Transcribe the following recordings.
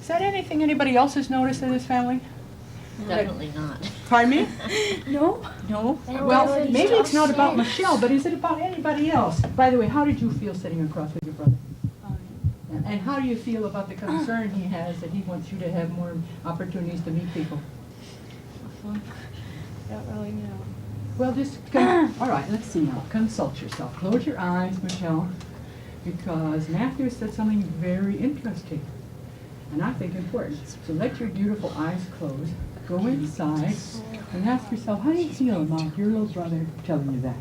Is that anything anybody else has noticed in this family? Definitely not. Pardon me? No? No? Well, maybe it's not about Michelle, but is it about anybody else? By the way, how did you feel sitting across with your brother? And how do you feel about the concern he has that he wants you to have more opportunities to meet people? Don't really know. Well, all right, let's see now. Consult yourself. Close your eyes, Michelle, because Matthew said something very interesting and I think important. So let your beautiful eyes close. Go inside and ask yourself, how do you feel about your little brother telling you that?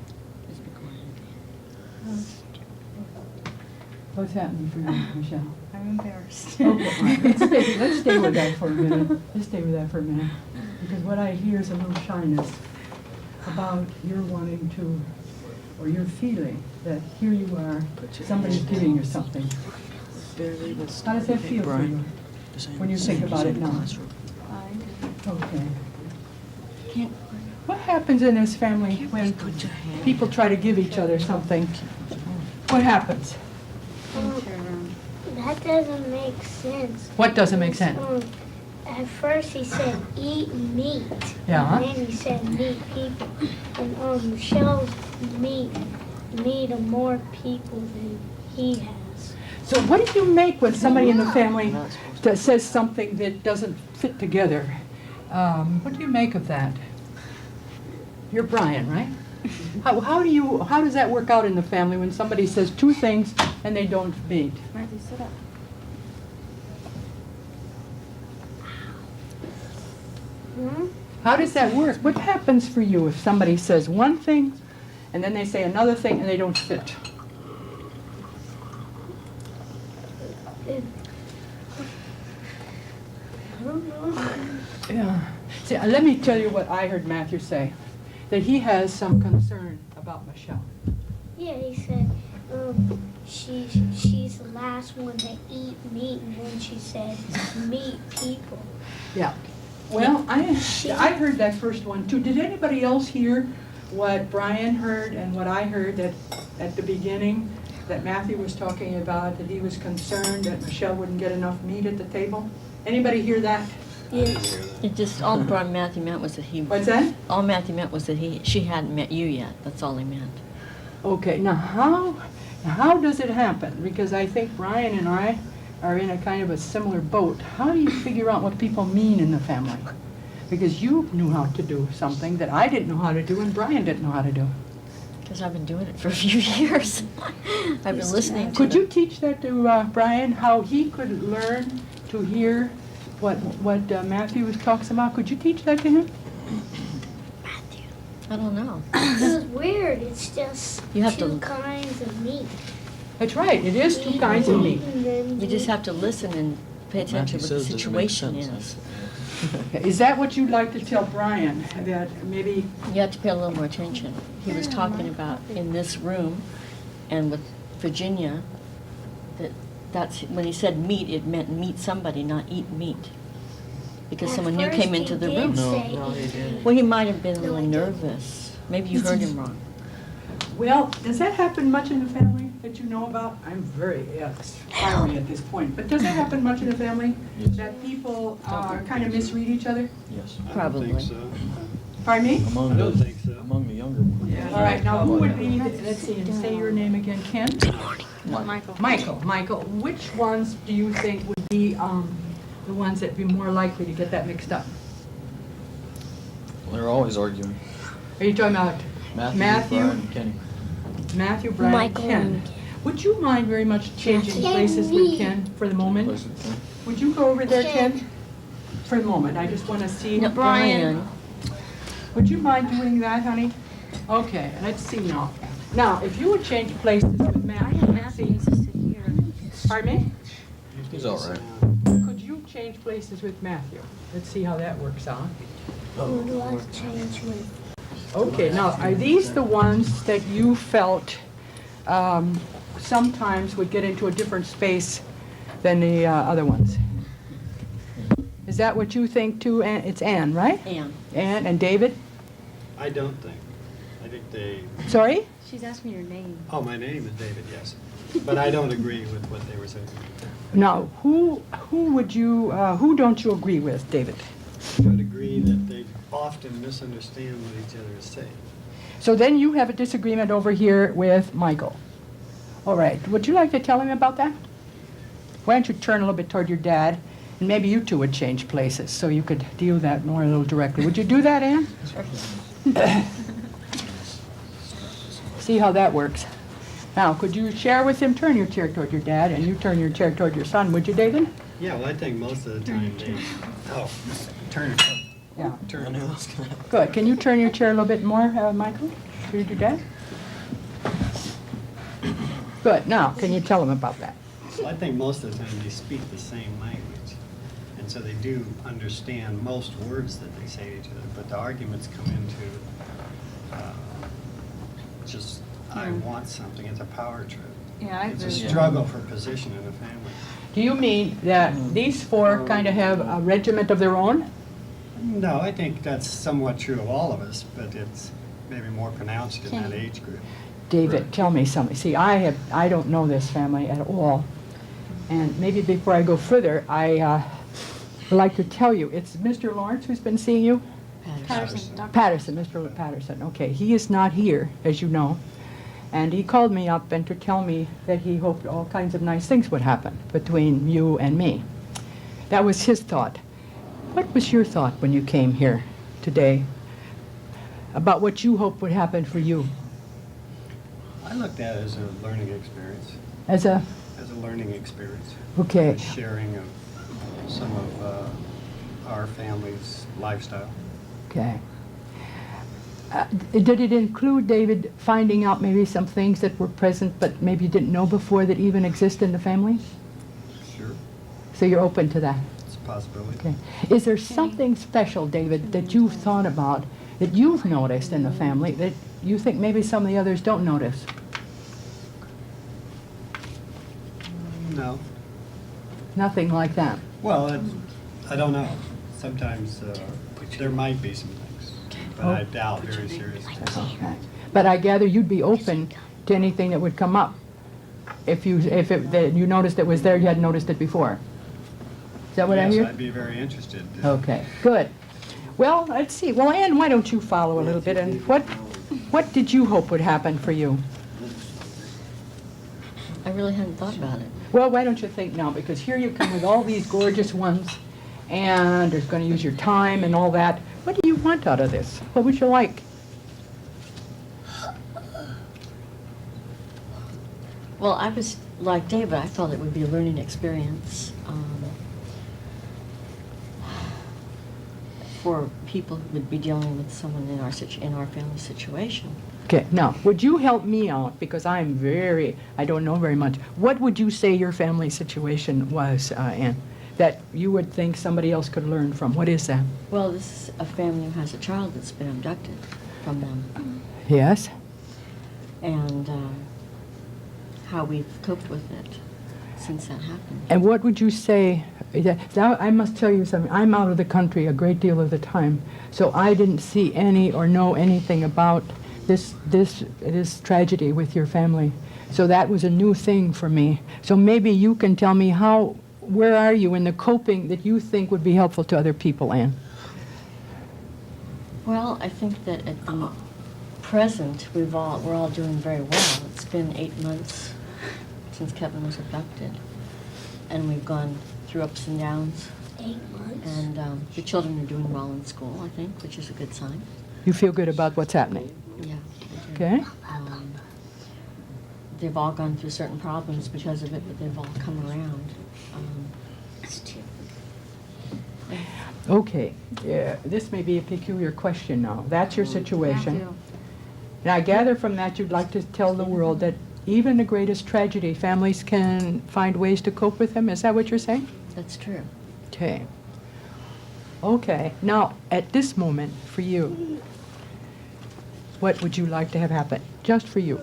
What's happening for you, Michelle? I'm embarrassed. Okay, all right. Let's stay with that for a minute. Let's stay with that for a minute. Because what I hear is a little shyness about your wanting to, or your feeling that here you are, somebody's giving you something. How does that feel for you when you think about it now? Okay. What happens in this family when people try to give each other something? What happens? That doesn't make sense. What doesn't make sense? At first he said eat meat. Yeah. And then he said meet people. And Michelle's meet more people than he has. So what do you make when somebody in the family that says something that doesn't fit together? What do you make of that? You're Brian, right? How does that work out in the family when somebody says two things and they don't meet? Matthew, sit up. How does that work? What happens for you if somebody says one thing and then they say another thing and they don't fit? I don't know. Yeah. See, let me tell you what I heard Matthew say, that he has some concern about Michelle. Yeah, he said she's the last one to eat meat, and then she said meet people. Yeah. Well, I heard that first one too. Did anybody else hear what Brian heard and what I heard, that at the beginning that Matthew was talking about, that he was concerned that Michelle wouldn't get enough meat at the table? Anybody hear that? Yes. It just, all Matthew meant was that he... What's that? All Matthew meant was that she hadn't met you yet. That's all he meant. Okay, now how does it happen? Because I think Brian and I are in a kind of a similar boat. How do you figure out what people mean in the family? Because you knew how to do something that I didn't know how to do and Brian didn't know how to do. Because I've been doing it for a few years. I've been listening to Could you teach that to Brian, how he could learn to hear what Matthew was talking about? Could you teach that to him? Matthew. I don't know. This is weird. It's just You have two to- kinds of meat. That's right, it is two kinds of meat. And then You just have to listen and pay attention to what the situation is. Okay, is that what you'd like to tell Brian, that maybe... You have to pay a little more attention. He was talking about in this room and with Virginia, that's when he said meet, it meant meet somebody, not eat meat. Because At someone new first came he into the did room. say he didn't. Well, he might have been a No, little I didn't. nervous. Maybe you heard him wrong. Well, does that happen much in the family that you know about? I'm very fiery at this point, but does that happen much in the family? Yes. That people kind of misread each other? Yes. Probably. I don't think so. Pardon me? Among I don't the, think so. among the younger ones. All right, now who would be, let's see, and say your name again, Ken? Michael. Michael, which ones do you think would be the ones that'd be more likely to get that mixed up? They're always arguing. Are you talking about Matthew, Brian, and Kenny. Matthew, Brian, Michael Ken? and Ken. Would you mind very much changing Ken, places me. with Ken for the moment? Places, yeah. Would you go over there, Ken. Ken? For the moment, I just want to see No, Brian. Would you mind doing that, honey? Okay, let's see now. Now, if you would change places with Matthew, let's see. Pardon me? He's all right. Could you change places with Matthew? Let's see how that works out. Who do I change with? Okay, now, are these the ones that you felt sometimes would get into a different space than the other ones? Is that what you think too? It's Ann, right? Ann. Ann and David? I don't think. I think they, Sorry? She's asking your name. oh, my name is David, yes. But I don't agree with what they were saying. Now, who who don't you agree with, David? I would agree that they often misunderstand what each other is saying. So then you have a disagreement over here with Michael. All right, would you like to tell him about that? Why don't you turn a little bit toward your dad, and maybe you two would change places so you could deal that more a little directly. Would you do that, Ann? See how that works. Now, could you share with him, turn your chair toward your dad, and you turn your chair toward your son, would you, David? Yeah, well, I think most of the time they... Oh, turn it. Yeah. Turn it. Good. Can you turn your chair a little bit more, Michael? Toward your dad? Good. Now, can you tell him about that? Well, I think most of the time they speak the same language. And so they do understand most words that they say to each other. But the arguments come into just, I want something. It's a power trip. Yeah, I It's a agree. struggle for position in a family. Do you mean that these four kind of have a regiment of their own? No, I think that's somewhat true of all of us, but it's maybe more pronounced in that age group. David, tell me something. See, I don't know this family at all. And maybe before I go further, I would like to tell you, it's Mr. Lawrence who's been seeing you? Patterson. Dr. Patterson, Mr. Patterson. Okay, he is not here, as you know. And he called me up and to tell me that he hoped all kinds of nice things would happen between you and me. That was his thought. What was your thought when you came here today about what you hoped would happen for you? I looked at it as a learning experience. As a, Learning experience. okay, A sharing of some of our family's lifestyle. okay. Did it include, David, finding out maybe some things that were present but maybe you didn't know before that even exist in the family? Sure, So you're open to that? it's a possibility. Okay. Is there something special, David, that you've thought about, that you've noticed in the family, that you think maybe some of the others don't notice? No. Nothing like that? Well, I don't know. Sometimes there might be some things, but I doubt very seriously. Okay. But I gather you'd be open to anything that would come up if you noticed it was there, you hadn't noticed it before. Is that what I hear? Yes, I'd be very interested. Okay, good. Well, let's see. Well, Ann, why don't you follow a little bit? And what did you hope would happen for you? I really hadn't thought about it. Well, why don't you think now? Because here you come with all these gorgeous ones, and there's going to use your time and all that. What do you want out of this? What would you like? Well, I was like David. I felt it would be a learning experience for people who would be dealing with someone in our family situation. Okay, now, would you help me out? Because I don't know very much. What would you say your family situation was, Ann, that you would think somebody else could learn from? What is that? Well, this is a family who has a child that's been abducted from them, Yes? and how we've coped with it since that happened. And what would you say? Now, I must tell you something. I'm out of the country a great deal of the time, so I didn't see any or know anything about this tragedy with your family. So that was a new thing for me. So maybe you can tell me where are you in the coping that you think would be helpful to other people, Ann? Well, I think that at the present, we're all doing very well. It's been 8 months since Kevin was abducted, and we've gone through ups and downs. 8 months. And the children are doing well in school, I think, which is a good sign. You feel good about what's happening? Yeah. I do. Okay. They've all gone through certain problems because of it, but they've all come around. Okay. Yeah, this may be a peculiar question now. That's your situation. Matthew. And I gather from that you'd like to tell the world that even the greatest tragedy, families can find ways to cope with them. Is that what you're saying? That's true. Okay. Okay. Now, at this moment, for you, what would you like to have happen? Just for you.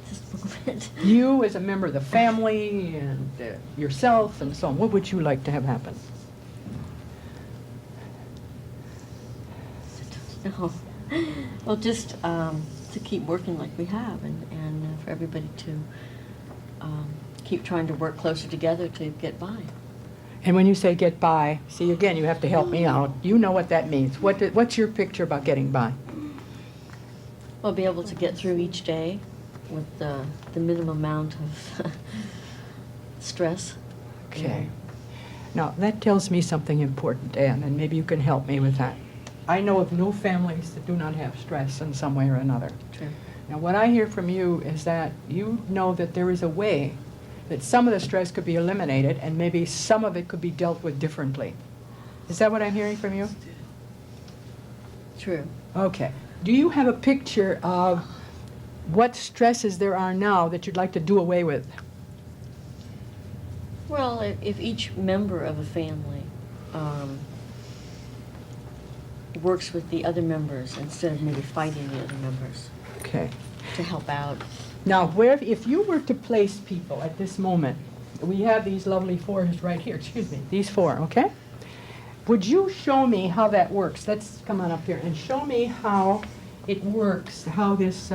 This moment. You as a member of the family and yourself and so on. What would you like to have happen? No. Well, just to keep working like we have, and for everybody to keep trying to work closer together to get by. And when you say get by, see, again, you have to help me out. You know what that means. What's your picture about getting by? We'll be able to get through each day with the minimum amount of stress. Okay. Now, that tells me something important, Ann, and maybe you can help me with that. I know of no families that do not have stress in some way or another. True. Now, what I hear from you is that you know that there is a way that some of the stress could be eliminated and maybe some of it could be dealt with differently. Is that what I'm hearing from you? True. Okay. Do you have a picture of what stresses there are now that you'd like to do away with? Well, if each member of a family works with the other members instead of maybe fighting the other members Okay. to help out. Now, if you were to place people at this moment, we have these lovely fours right here, excuse me, these four, okay? Would you show me how that works? Let's come on up here and show me how it works, how this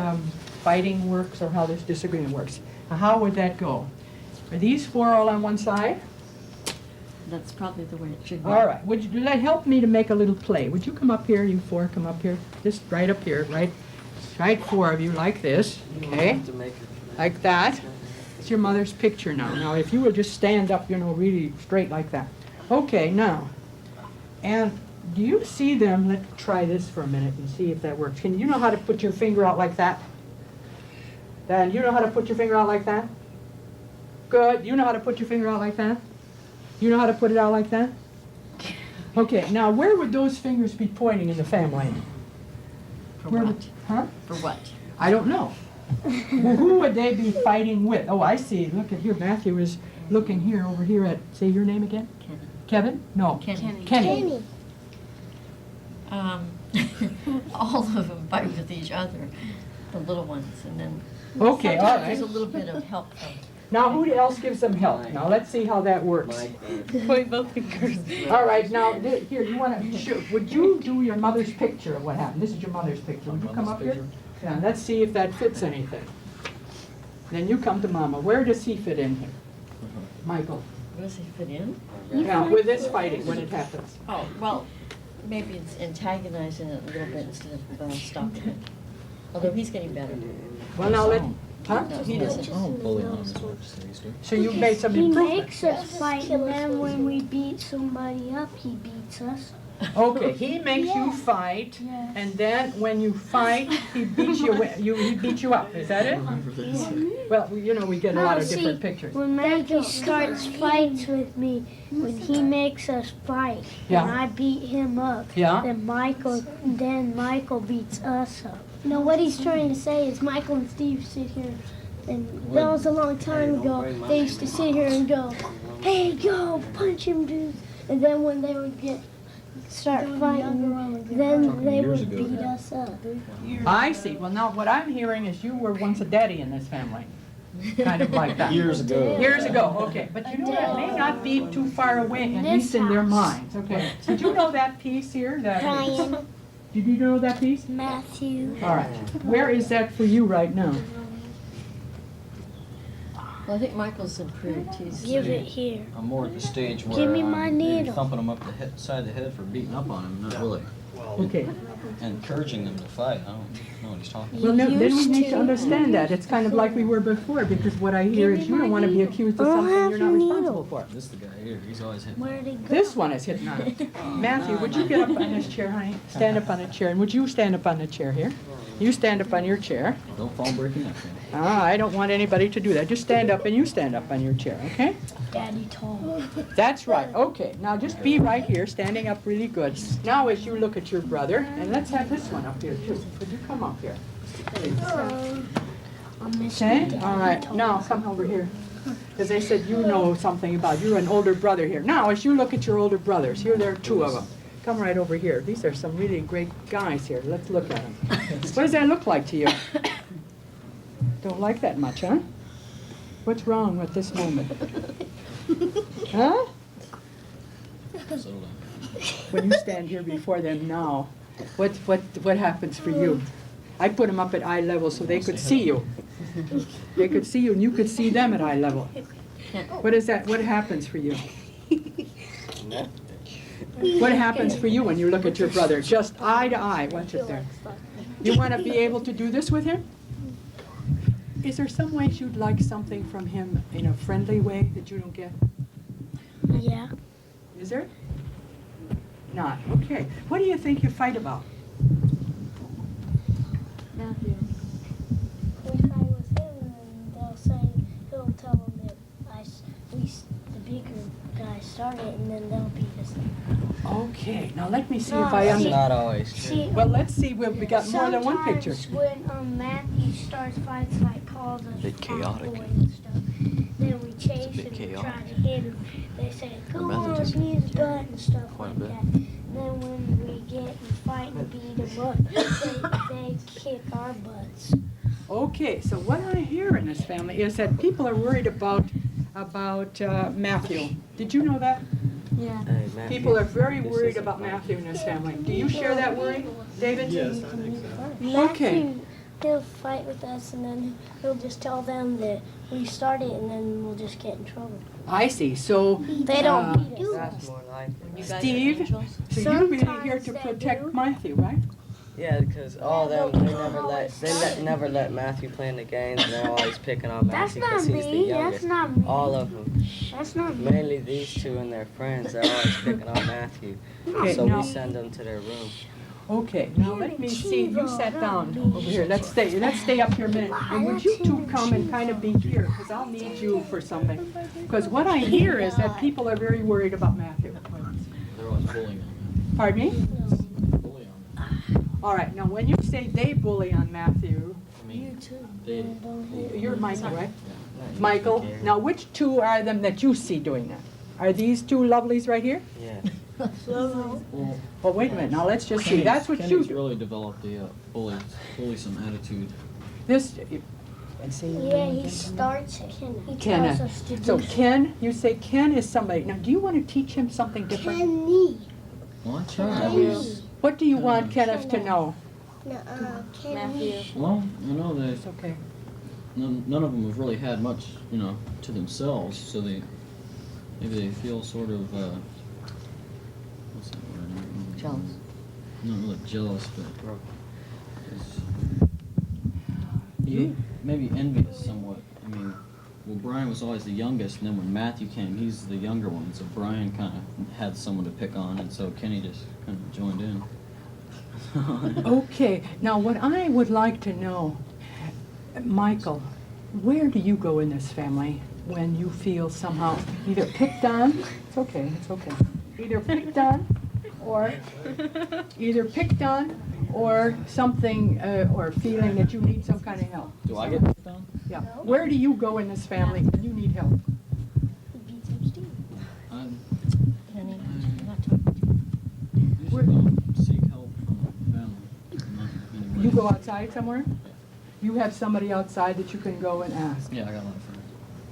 fighting works or how this disagreement works. Now, how would that go? Are these four all on one side? That's probably the way it should be. All right. Would you help me to make a little play? Would you come up here, you four, come up here? Just right up here, right four of you, like this, okay? Like that. It's your mother's picture now. Now, if you will just stand up, really straight like that. Okay, now. And do you see them? Let's try this for a minute and see if that works. You know how to put your finger out like that? Dan, you know how to put your finger out like that? Good. You know how to put your finger out like that? You know how to put it out like that? Okay, now where would those fingers be pointing in the family? For Where what? would- Huh? For what? I don't know. Well, who would they be fighting with? Oh, I see. Look at here. Matthew is looking here, over here at, say your name again? Kenny. Kevin? No. Kenny. Kenny. All of them fight with each other, the little ones, and then Okay, all sometimes there's a right. little bit of help from. Now, who else gives them help? Now, let's see how that works. Point both fingers. All right, now, here, you want to, would you do your mother's picture of what happened? This is your mother's picture. Would you come up here? Yeah, let's see if that fits anything. Then you come to Mama. Where does he fit in here? Michael. Where does he fit in? Yeah, with this fighting when it happens. Oh, well, maybe it's antagonizing it a little bit instead of stopping it. Although he's getting better. Well, now let, huh? No, he doesn't. Oh, bully on him as much as they used to. So you've made some He improvement. makes us fight, and then when we beat somebody up, he beats us. Okay, he makes you fight, Yeah. and then when you fight, he beats you, he beats you up. Is that it? Well, we get a lot of different pictures. When Matthew starts fights with me, when he makes us fight, Yeah. and I beat him up, Yeah. then Michael beats us up. No, what he's trying to say is Michael and Steve sit here, and that was a long time ago. They used to sit here and go, "Hey, go punch him, dude!" And then when they would start fighting, then they years would ago. beat us up. I see. Well, now what I'm hearing is you were once a daddy in this family. Kind of like that. Years ago. Years ago, okay. But that may not be too far away, at least in their minds. Okay. Did you know that piece here? Brian, Did you know that piece? Matthew. All right. Where is that for you right now? Well, I think Michael's improved. He's Give it here. I'm more at the stage where Give me my I'm maybe needle. thumping them up the side of the head for beating up on him, not really Well, Okay. encouraging them to fight. I don't know what he's talking about. Well, no, then we Used need to. to understand that. It's kind of like we were before, because what I hear is you don't want to be accused of I don't something have you're not your responsible needle. for. This is the guy here. He's always hitting. Where'd it go? This one is hitting on it. Matthew, would you get up on this chair, honey? Stand up on a chair. And would you stand up on the chair here? You stand up on your chair. Don't fall breaking up. Man. I don't want anybody to do that. Just stand up and you stand up on your chair, okay? Daddy told. That's right. Okay. Now just be right here, standing up really good. Now as you look at your brother, and let's have this one up here too. Would you come up here? Okay? All right. Now come over here. Because they said you know something about, you're an older brother here. Now as you look at your older brothers, here there are two of them. Come right over here. These are some really great guys here. Let's look at them. What does that look like to you? Don't like that much, huh? What's wrong with this moment? Huh? Settle down. When you stand here before them now, what happens for you? I put them up at eye level so they could see you. They could see you and you could see them at eye level. What is that? What happens for you? What happens for you when you look at your brother? Just eye to eye. Watch it there. You want to be able to do this with him? Is there some ways you'd like something from him in a friendly way that you don't get? Yeah. Is there? Not. Okay. What do you think you fight about? Matthew. We fight with him, and they'll say, he'll tell them that the bigger guy started, and then they'll beat us. Okay. Now let me see No, if I see- understand. Not always true. See, Well, let's see. We got more than one picture. Sometimes when Matthew starts fights, like calls us Bit fat chaotic. boy and stuff, then we chase bit him and chaotic. try to hit him. They say, go Remember on, this? knee his butt and stuff Quite a like bit. that. Then when we get in a fight and beat him up, they kick our butts. Okay. So what I hear in this family is that people are worried about Matthew. Did you know that? Yeah. People are very worried about Matthew in this family. Do you share that worry, David? Yes, I think so. Okay. Matthew, he'll fight with us, and then he'll just tell them that we started, and then we'll just get in trouble. I see. So They don't beat us. That's more like You guys are Steve? angels? So you're really here Sometimes to they protect do. Matthew, right? yeah, because all them never let Matthew play in the games, and they're always picking on That's Matthew not because he's the me. That's youngest. not me. All of them, That's not me. mainly these two and their friends, they're always picking on Matthew. Okay, So now- we send them to their room. Okay, now let me see. You sat down over here. Let's stay up here a minute. And would you two come and kind of be here? Because I'll need you for something. Because what I hear is that people are very worried about Matthew. They're always bullying him. Pardon me? Bullying him. All right, now when you say they bully on Matthew, I mean, too. they, you're Michael, right? Yeah. Michael, now which two are them that you see doing that? Are these two lovelies right here? Yeah. well, Well, wait a minute, now let's just see. That's what you Kenny's do. really developed a bully-some attitude. This, and see. Yeah, he starts it. He tells Kenneth. us to do So Ken, you say Ken is somebody. Now, do you want to teach him something different? Kenny. Well, I tried. Kenny. What do you want Kenneth to know? Kenny. Matthew. Well, I know that It's okay. none of them have really had much, to themselves, so maybe they feel sort of, what's that word? Jealous. Not really jealous, but maybe envious somewhat. I mean, well, Brian was always the youngest, and then when Matthew came, he's the younger one, so Brian kind of had someone to pick on, and so Kenny just kind of joined in. Okay, now what I would like to know, Michael, where do you go in this family when you feel somehow either picked on, it's okay, either picked on or something, or feeling that you need some kind of help? Do I get picked on? Yeah. Where do you go in this family when you need help? I Kenny, I'm not talking Where- usually don't seek help from family. Not anywhere. You go outside somewhere? You have somebody outside that you can go and ask? Yeah, I got a lot of friends.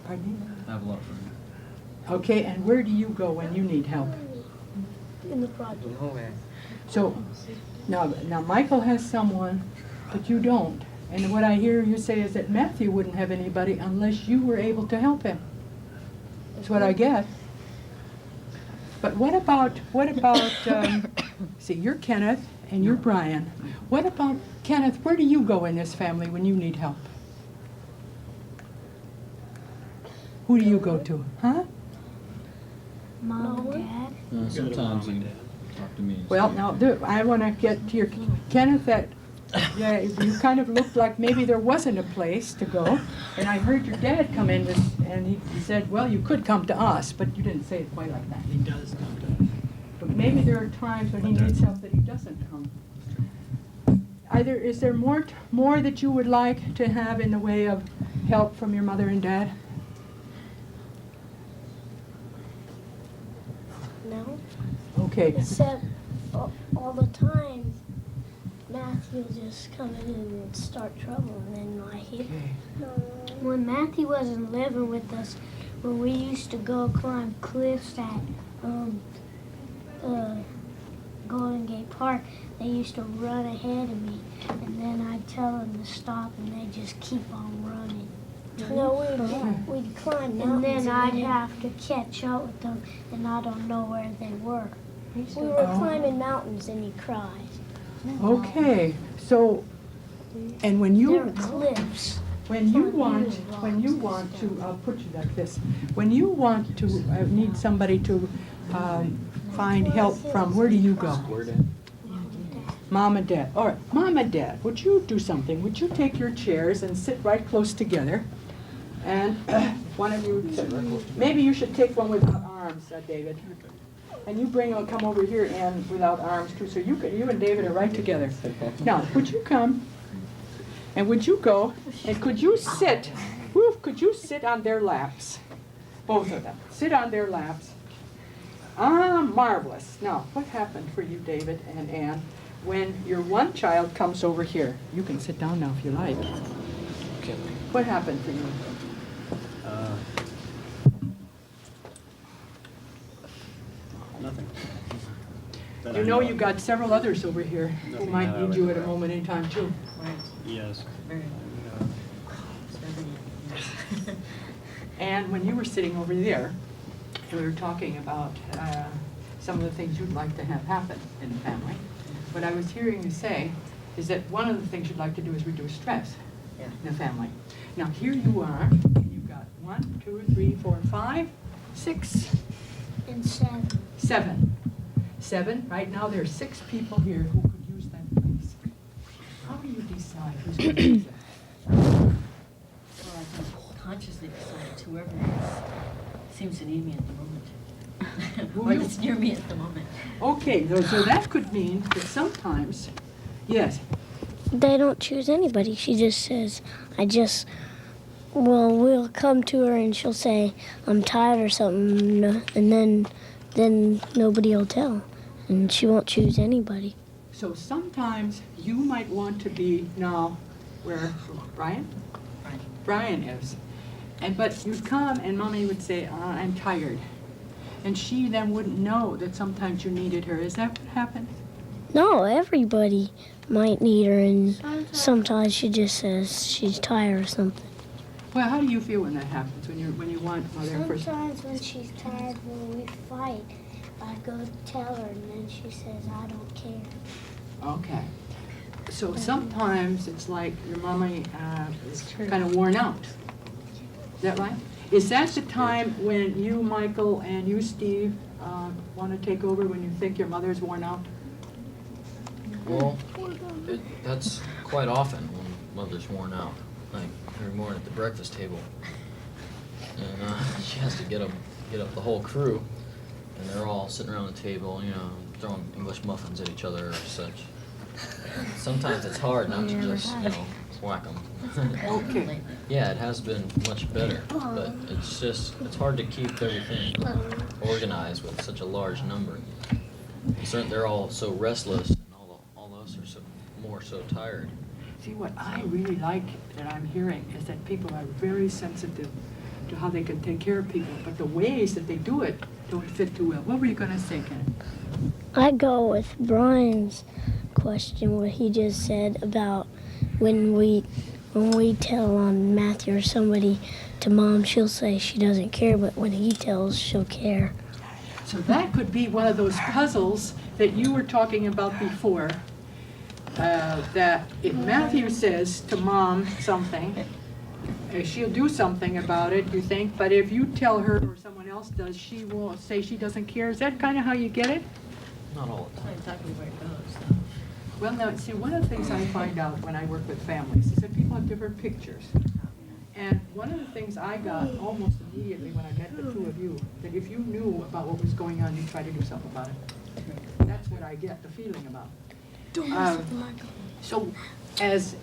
Pardon me? I have a lot of friends. Okay, and where do you go when you need help? In the project. Nowhere. So, now Michael has someone, but you don't. And what I hear you say is that Matthew wouldn't have anybody unless you were able to help him. That's what I get. But what about, see, you're Kenneth and you're Brian. What about, Kenneth, where do you go in this family when you need help? Who do you go to? Huh? Mom, Dad. Sometimes Mom and you Dad. talk to me. Well, now, I want to get to your, Kenneth, that yeah, you kind of looked like maybe there wasn't a place to go. And I heard your dad come in and he said, well, you could come to us, but you didn't say it quite like that. He does come to us. But maybe there are times when he needs help that he doesn't come. Is there more that you would like to have in the way of help from your mother and dad? No. Okay. Except all the time, Matthew will just come in and start trouble, and then I hit him. Okay. When Matthew wasn't living with us, when we used to go climb cliffs at Golden Gate Park, they used to run ahead of me, and then I'd tell them to stop, and they just keep on running. No, we'd climb mountains, and then I'd have to catch up with them, and I don't know where they were. We were climbing mountains, and he cried. Okay, so, and when There you, were cliffs. when you want to, I'll put you like this, when you want to, need somebody to find help from, where do you go? Where did? Mom and Dad. All right, Mom and Dad, would you do something? Would you take your chairs and sit right close together? And one of you, maybe you should take one without arms, David. And you come over here and without arms too, so you and David are right together. Now, would you come? And would you go? And could you sit? Could you sit on their laps? Both of them. Sit on their laps. Ah, marvelous. Now, what happened for you, David and Ann, when your one child comes over here? You can sit down now if you like. Okay. What happened for you? Nothing. That You I know of. you got several others over here who Nothing might that I need would you at a know. moment in time too. Yes. And when you were sitting over there, and we were talking about some of the things you'd like to have happen in the family, what I was hearing you say is that one of the things you'd like to do is reduce stress in the family. Now here you are, and you've got 1, 2, 3, 4, 5, 6, And 7. 7. 7. Right now there are 6 people here who could use that place. How do you decide who's going to use it? Well, I can consciously decide whoever seems to need me at the moment. Or that's near me at the moment. Okay, so that could mean that sometimes, yes, They don't choose anybody. She just says, we'll come to her and she'll say, I'm tired or something, and then nobody will tell. And she won't choose anybody. so sometimes you might want to be now where Brian? Right. Brian is. But you'd come and Mommy would say, I'm tired. And she then wouldn't know that sometimes you needed her. Is that what happened? No, everybody might need her, and sometimes she just says she's tired or something. Well, how do you feel when that happens, when you want Mother first? Sometimes when she's tired, when we fight, I go tell her, and then she says, I don't care. Okay. So sometimes it's like your mommy is kind of worn out. Is that right? Is that the time when you, Michael, and you, Steve, want to take over when you think your mother's worn out? Well, that's quite often when mother's worn out. Like every morning at the breakfast table, and she has to get up the whole crew, and they're all sitting around the table, throwing English muffins at each other or such. And sometimes it's hard not to just, whack them. Okay. Yeah, it has been much better, but it's hard to keep everything organized with such a large number. They're all so restless, and all those are so tired. See, what I really like that I'm hearing is that people are very sensitive to how they can take care of people, but the ways that they do it don't fit too well. What were you going to say, Ken? I go with Brian's question, what he just said about when we tell on Matthew or somebody to Mom, she'll say she doesn't care, but when he tells, she'll care. So that could be one of those puzzles that you were talking about before, that if Matthew says to Mom something, she'll do something about it, you think, but if you tell her or someone else does, she will say she doesn't care. Is that kind of how you get it? Not all the That's not time. exactly where it goes. Well, now, see, one of the things I find out when I work with families is that people have different pictures. And one of the things I got almost immediately when I met the two of you, that if you knew about what was going on, you'd try to do something about it. That's what I get the feeling about. So, as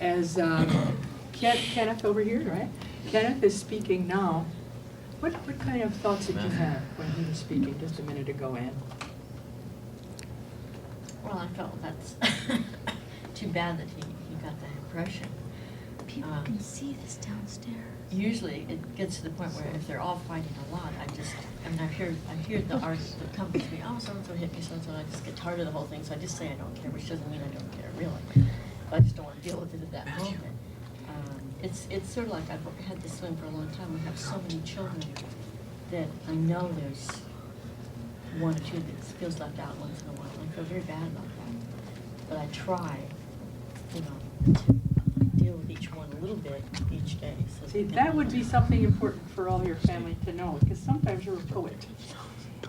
Kenneth over here, right? Kenneth is speaking now. What kind of thoughts did you have when he was speaking just a minute ago, Ann? Well, I felt that's too bad that he got that impression. People can see this downstairs. usually it gets to the point where if they're all fighting a lot, I hear the argument that comes to me, oh, so-and-so hit me, so-and-so, I just get tired of the whole thing, so I just say I don't care, which doesn't mean I don't care, really. But I just don't want to deal with it at that moment. It's sort of like I've had this swing for a long time. We have so many children that I know there's one or two that feels left out once in a while. I feel very bad about that. But I try, to deal with each one a little bit each day. So See, that would be something important for all your family to know, because sometimes you're a poet,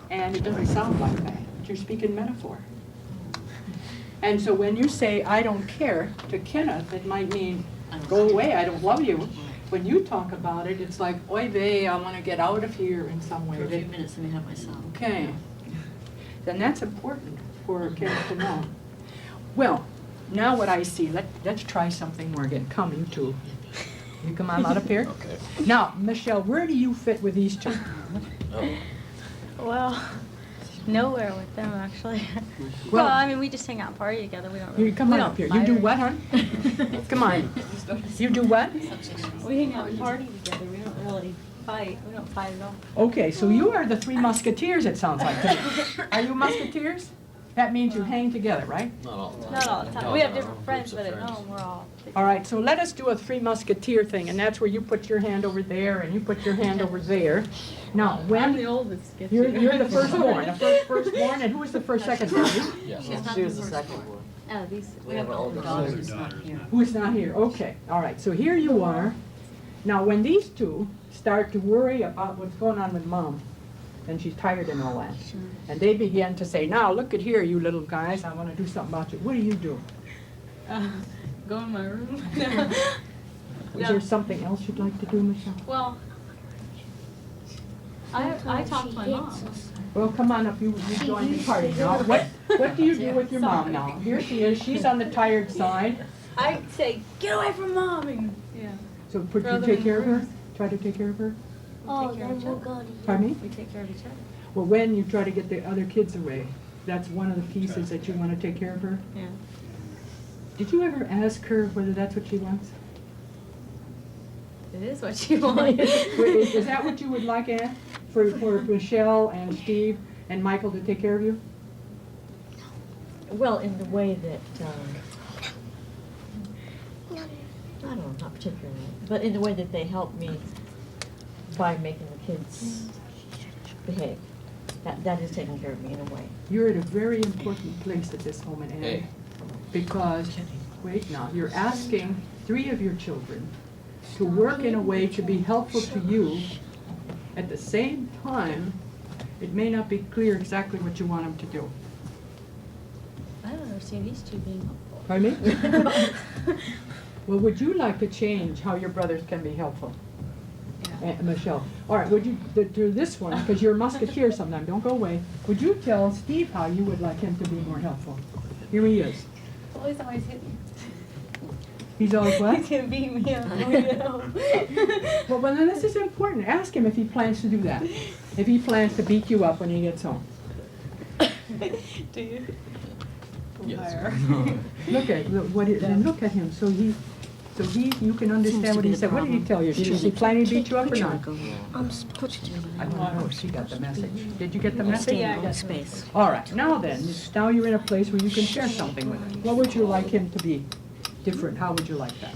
and it doesn't sound like that. You're speaking metaphor. And so when you say, I don't care, to Kenneth, it might mean, go away, I don't love you. When you talk about it, it's like, oy vey, I want to get out of here in some way. For a few minutes, let me have myself. Okay. Then that's important for Kenneth to know. Well, now what I see, let's try something more again. Come, you two. You come on out up here. Okay. Now, Michelle, where do you fit with these two? Oh. Well, nowhere with them actually. Well- Well, I mean, we just hang out and party together. We don't really. You come we on don't up here. You fight do or- what, hon? Come on. You do what? We hang out and party together. We don't really fight. We don't fight at all. Okay, so you are the three musketeers, it sounds like to me. Are you musketeers? That means you hang together, right? Not all the time. Not all the time. No, We have no, different friends, groups but of at friends. home we're all. All right, so let us do a three musketeer thing, and that's where you put your hand over there and you put your hand over there. Now, I'm the when, oldest. you're the firstborn, firstborn, and who was the first, secondborn? Yeah. She was the second one. Oh, these. We have an older Daughter sister. who's not here. Who's not here? Okay, all right, so here you are. Now, when these two start to worry about what's going on with mom, and she's tired and all that, and they begin to say, now, look at here, you little guys, I want to do something about you. What do you do? Go in my room. Is there something else you'd like to do, Michelle? Well, I talk to my mom. Well, come on up, you join the party now. What do you do with your mom now? Here she is, she's on the tired side. I say, get away from mom, and yeah. So would Throw you them take in care of her? rooms. Try to take care of her? Oh, Take care then of we'll each go to you. Pardon me? We take care of each other. Well, when you try to get the other kids away, that's one of the pieces that you want to take care of her? Yeah. Did you ever ask her whether that's what she wants? It is what she wants. Wait, is that what you would like, Ann? For Michelle and Steve and Michael to take care of you? Well, in the way that, I don't know, not particularly, but in the way that they help me by making the kids behave. That is taking care of me in a way. You're at a very important place at this moment, Ann. Hey. Because, wait now, you're asking three of your children to work in a way to be helpful to you. At the same time, it may not be clear exactly what you want them to do. I don't understand these two being helpful. Pardon me? Well, would you like to change how your brothers can be helpful? Michelle. All right, would you do this one, because you're a musketeer sometime, don't go away. Would you tell Steve how you would like him to be more helpful? Here he is. Well, he's always hitting me. He's always what? He's gonna beat me up. Well, then this is important. Ask him if he plans to do that. If he plans to beat you up when he gets home. Do you? Yes. Look at look at him. So you can understand what he said. What did he tell you? Is he planning to beat you up or not? I'm supposed to. I want to know if she got the message. Did you get the message? Yeah, I got Space. All right. Now then, now you're in a place where you can share something with him. What would you like him to be different? How would you like that?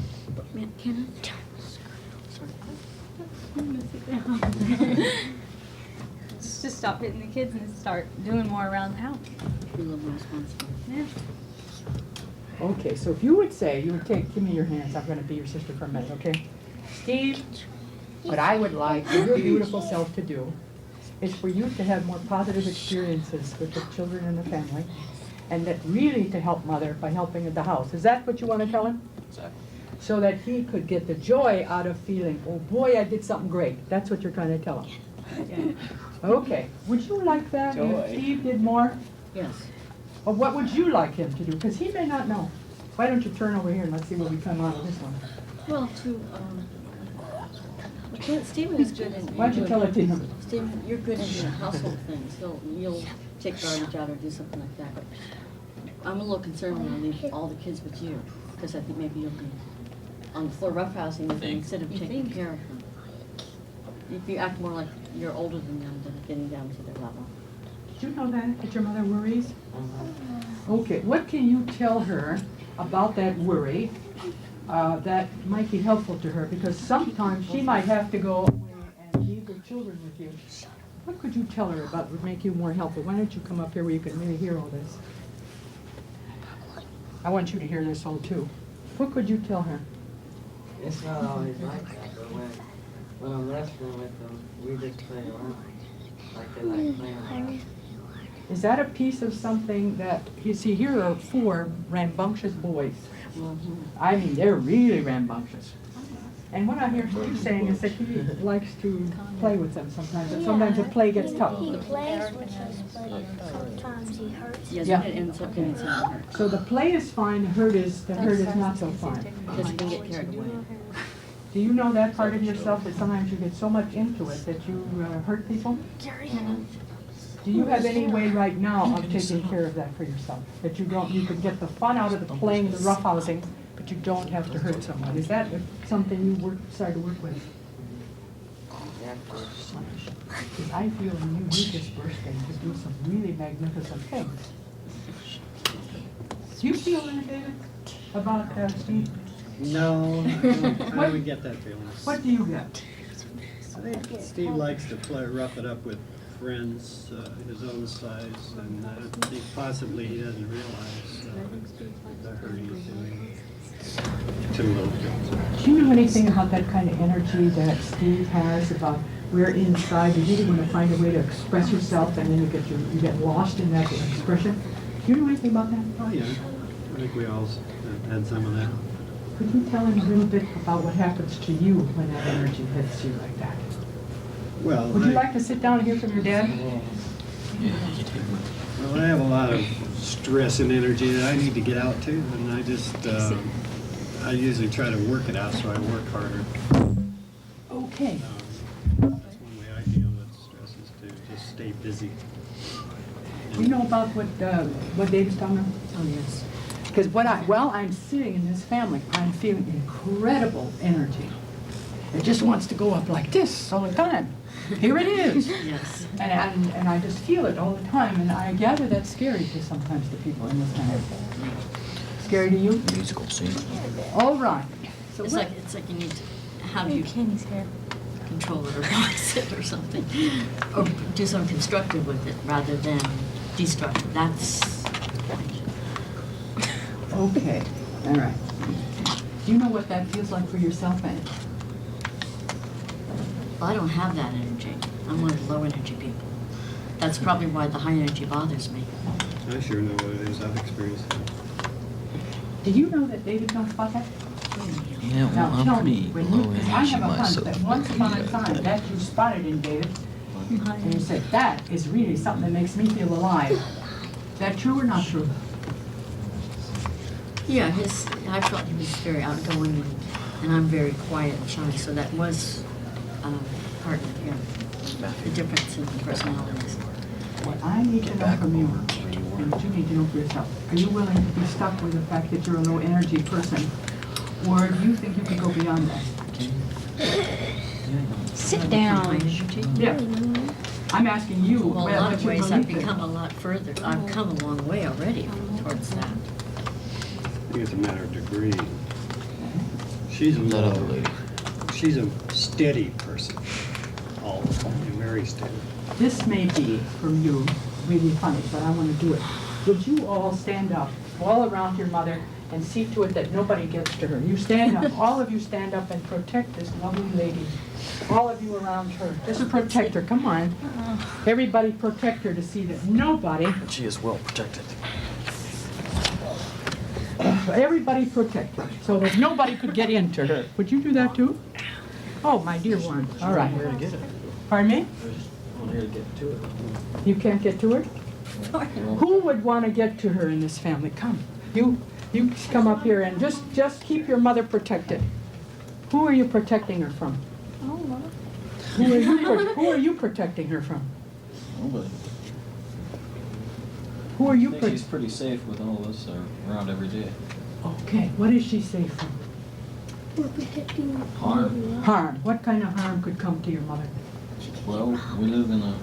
Just stop hitting the kids and start doing more around the house. Be a little more responsible. Yeah. Okay, so if you would say, you would give me your hands, I'm gonna be your sister for a minute, okay? Steve, what I would like for your beautiful self to do is for you to have more positive experiences with the children and the family, and that really to help Mother by helping at the house. Is that what you wanna tell him? Exactly. So that he could get the joy out of feeling, oh boy, I did something great. That's what you're trying to tell him. Okay, would you like that Joy. if Steve did more? Yes. Or what would you like him to do? Because he may not know. Why don't you turn over here and let's see what we come out of this one. Well, Stephen is good in. Why don't you tell it to him? Stephen, you're good in the household things. You'll take garbage out or do something like that. But I'm a little concerned when I leave all the kids with you, because I think maybe you'll be on the floor roughhousing with them instead of taking care of them. if you act more like you're older than them, than getting down to their level. Did you know that your mother worries? Okay, what can you tell her about that worry that might be helpful to her? Because sometimes she might have to go away and leave her children with you. What could you tell her about would make you more helpful? Why don't you come up here where you can really hear all this? I want you to hear this all too. What could you tell her? It's not always like that, but when I'm wrestling with them, we just play around. Like they like playing around. Is that a piece of something that, you see, here are 4 rambunctious boys. I mean, they're really rambunctious. And what I hear Steve saying is that he likes to play with them sometimes, and sometimes the play gets tough. He plays with us, but sometimes he hurts. Yes, Yeah. it ends up getting some hurt. So the play is fine, the hurt is not so fine. Because you can get carried away. Do you know that part of yourself, that sometimes you get so much into it that you hurt people? Do you have any way right now of taking care of that for yourself? That you could get the fun out of the playing, the roughhousing, but you don't have to hurt someone? Is that something you decide to work with? Yeah, Because I feel in you just bursting to do some really magnificent things. Do you feel that, David, about Steve? No, I don't get that feeling. What do you get? I think Steve likes to play, rough it up with friends his own size, and I think possibly he doesn't realize the hurt he's doing to little kids. Do you know anything about that kind of energy that Steve has, about where inside you really want to find a way to express yourself, and then you get lost in that expression? Do you know anything about that? Oh yeah, I think we all had some of that. Could you tell him a little bit about what happens to you when that energy hits you like that? Well, Would you like to sit down and hear from your dad? Well, I have a lot of stress and energy that I need to get out too, and I just, I usually try to work it out, so I work harder. Okay. That's one way I deal with stress, is to just stay busy. Do you know about what David's talking about? Oh, yes. Because I'm sitting in this family, I'm feeling incredible energy. It just wants to go up like this all the time. Here it is. Yes. And I just feel it all the time, and I gather that's scary to sometimes the people in this family. Scary to you? Musical scene. All right. So It's like you need to, how do you control it or box it or something? Or do something constructive with it rather than destructive. That's okay. All right. Do you know what that feels like for yourself, Annie? well, I don't have that energy. I'm one of the low energy people. That's probably why the high energy bothers me. I sure know what it is, I've experienced it. Do you know that David knows about that? Yeah, well, Now I'm tell me, pretty when you, low 'cause I energy have a hunch myself. that once upon a time that you spotted in David, and you said, that is really something that makes me feel alive. Is that true or not true? Yeah, I felt he was very outgoing and I'm very quiet and shy, so that was part of the difference in personalities. What I need to know from you, and what you need to know for yourself, are you willing to be stuck with the fact that you're a low energy person, or do you think you can go beyond that? Sit High down. energy? Yeah. I'm asking you, Well, in a lot what of you ways, I've believe in. become a lot further. I've come a long way already towards that. I think it's a matter of degree. She's a That other lady. she's a steady person, all the time, very steady. This may be, from you, really funny, but I want to do it. Would you all stand up, all around your mother, and see to it that nobody gets to her? You stand up, all of you stand up and protect this lovely lady. All of you around her, just protect her, come on. Everybody protect her to see that nobody, She is well protected. everybody protect her, so that nobody could get into her. Would you do that too? Oh, my dear one, all right. Where to get it? Pardon me? I'm here to get to it. You can't get to her? Who would want to get to her in this family? Come. You come up here and just keep your mother protected. Who are you protecting her from? Who are you protecting her from? Nobody. Who are you I think she's pretty safe with all this around every day. Okay, what is she safe from? We're protecting Harm. Harm. What kind of harm could come to your mother? Well, we live in a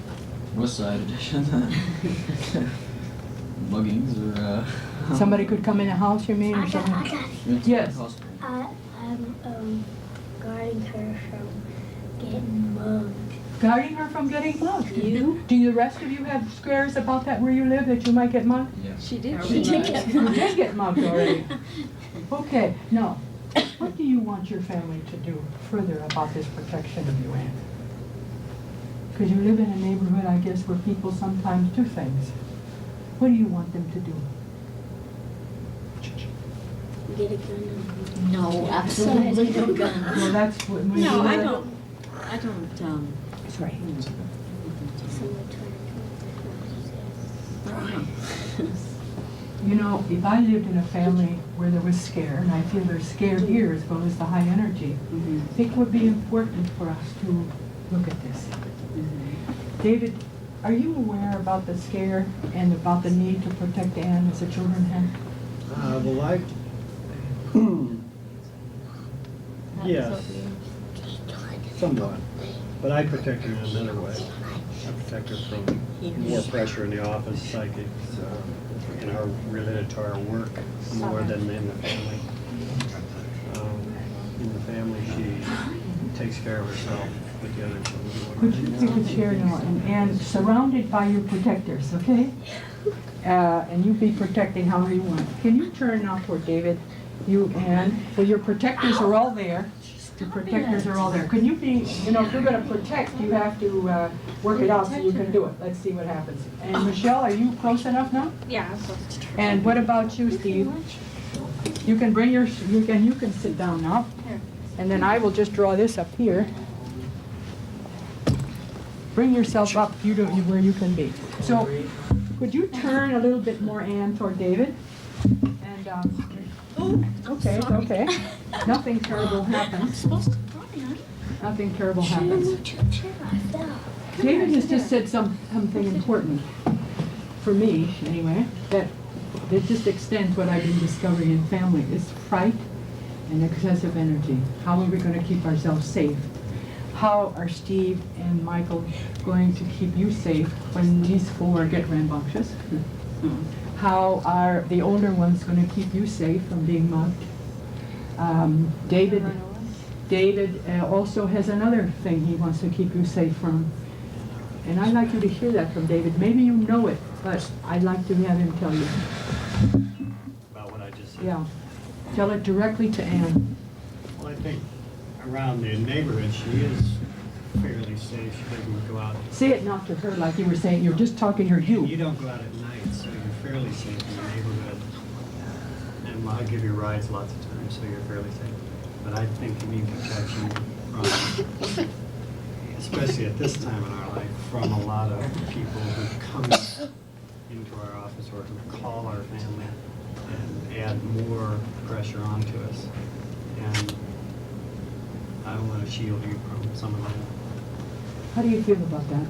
West Side edition. Muggings or Somebody could come in the house, you mean, or I got something? it. Yes. I'm guarding her from getting mugged. Guarding her from getting mugged. You? Do the rest of you have scares about that where you live, that you might get mugged? Yeah. She did. She did get You did get mugged already. Okay, now, what do you want your family to do further about this protection of you, Anne? Because you live in a neighborhood, I guess, where people sometimes do things. What do you want them to do? Get a gun. No, absolutely no gun. Well, that's what. when No, you I live- don't, Sorry. You know, if I lived in a family where there was scare, and I feel there's scare here as well as the high energy, Mhm. I think it would be important for us to look at this. David, are you aware about the scare and about the need to protect Anne as the children have? Well, I, yes, somewhat, but I protect her in another way. I protect her from more pressure in the office, psychics, in our, related to our work, more than in the family. In the family, she takes care of herself with the other children. Could you could share now, and surrounded by your protectors, okay? And you be protecting however you want. Can you turn now toward David, you and, well, your protectors are all there. Your protectors are all there. Can you be, you know, if you're gonna protect, you have to work it out so you can do it. Let's see what happens. And Michelle, are you close enough now? Yeah, I'm supposed to. And what about you, Steve? You can bring your, you can sit down now. Here. And then I will just draw this up here. Bring yourself up where you can be. So, could you turn a little bit more, Anne, toward David? And, okay, okay. Nothing terrible happens. supposed to fly, huh? Nothing terrible happens. David has just said something important, for me anyway, that it just extends what I've been discovering in family, is fright and excessive energy. How are we going to keep ourselves safe? How are Steve and Michael going to keep you safe when these four get rambunctious? How are the older ones going to keep you safe from being mugged? David also has another thing he wants to keep you safe from. And I'd like you to hear that from David. Maybe you know it, but I'd like to have him tell you. About what I just said. Yeah. Tell it directly to Anne. Well, I think around the neighborhood, she is fairly safe. She doesn't go out. Say it not to her like you were saying. You're just talking to her, You you. don't go out at night, so you're fairly safe in the neighborhood. And I give you rides lots of times, so you're fairly safe. But I think you need protection from, especially at this time in our life, from a lot of people who come into our office or who call our family and add more pressure onto us. And I want to shield you from some of that. How do you feel about that?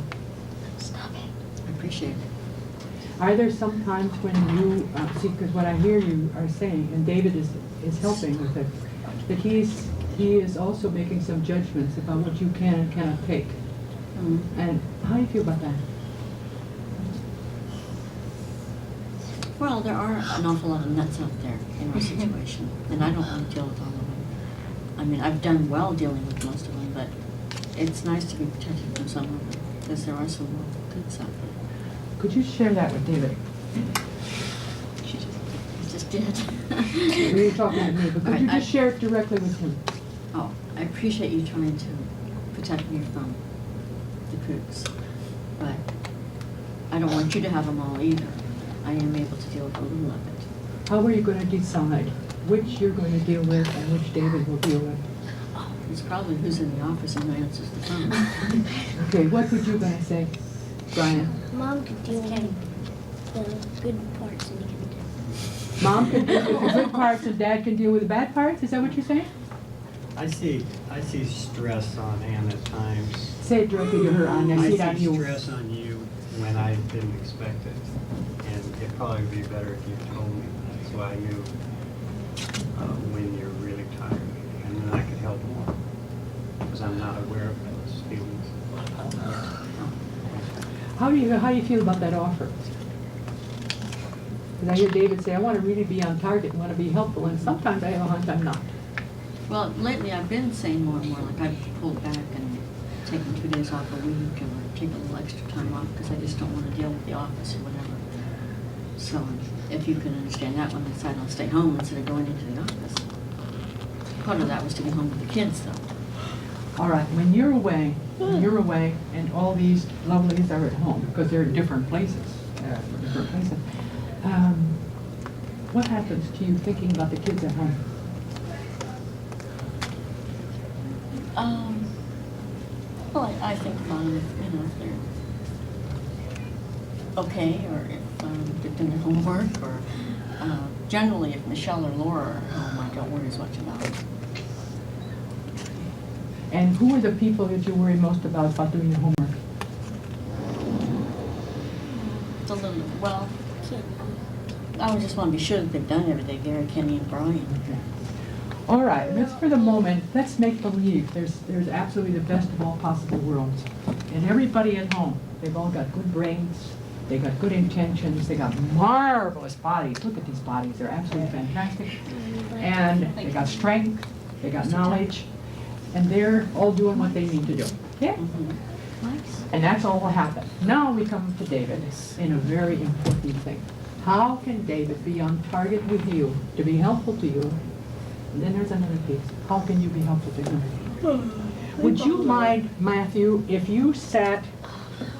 Stop it. I appreciate it. Are there some times when you, see, because what I hear you are saying, and David is helping with it, that he is also making some judgments about what you can and cannot take. And how do you feel about that? Well, there are an awful lot of nuts out there in our situation, and I don't want to deal with all of them. I mean, I've done well dealing with most of them, but it's nice to be protected from some of them, because there are some real good stuff. Could you share that with David? He just did. You're talking to me, but could you I- just share it directly with him? Oh, I appreciate you trying to protect me from the crooks, but I don't want you to have them all either. I am able to deal with a little of it. How are you going to decide which you're going to deal with and which David will deal with? Oh, it's probably who's in the office and who answers the phone. Okay, what were you going to say, Brian? Mom could deal with the good parts and you can do. Mom can deal with the good parts and Dad can deal with the bad parts? Is that what you're saying? I see stress on Ann at times. Say it directly to her, Anya. I see it on see you. stress on you when I didn't expect it. And it'd probably be better if you told me, so I knew when you're really tired. And then I could help more, because I'm not aware of those feelings. How do you feel about that offer? Because I hear David say, I want to really be on target and want to be helpful, and sometimes I have a hunch I'm not. Well, lately I've been saying more and more, like I've pulled back and taken 2 days off a week or take a little extra time off because I just don't want to deal with the office or whatever. So if you can understand that when I decide I'll stay home instead of going into the office. Part of that was to be home with the kids though. All right, when you're away, and all these lovelies are at home, because they're in different places, what happens to you thinking about the kids at home? Well, I think about them, if they're okay, or if they've done their homework, or generally if Michelle or Laura are home, I don't worry as much about them. And who are the people that you worry most about doing your homework? It's a little, well, I would just want to be sure that they've done everything, Gary, Kenny, and Brian. Okay. All right, let's for the moment, let's make believe there's absolutely the best of all possible worlds. And everybody at home, they've all got good brains, they got good intentions, they got marvelous bodies. Look at these bodies, they're absolutely fantastic. And they got strength, they got knowledge, and they're all doing what they need to do. Yeah? And that's all will happen. Now we come to David in a very important thing. How can David be on target with you to be helpful to you? And then there's another piece. How can you be helpful to him? Would you mind, Matthew, if you sat,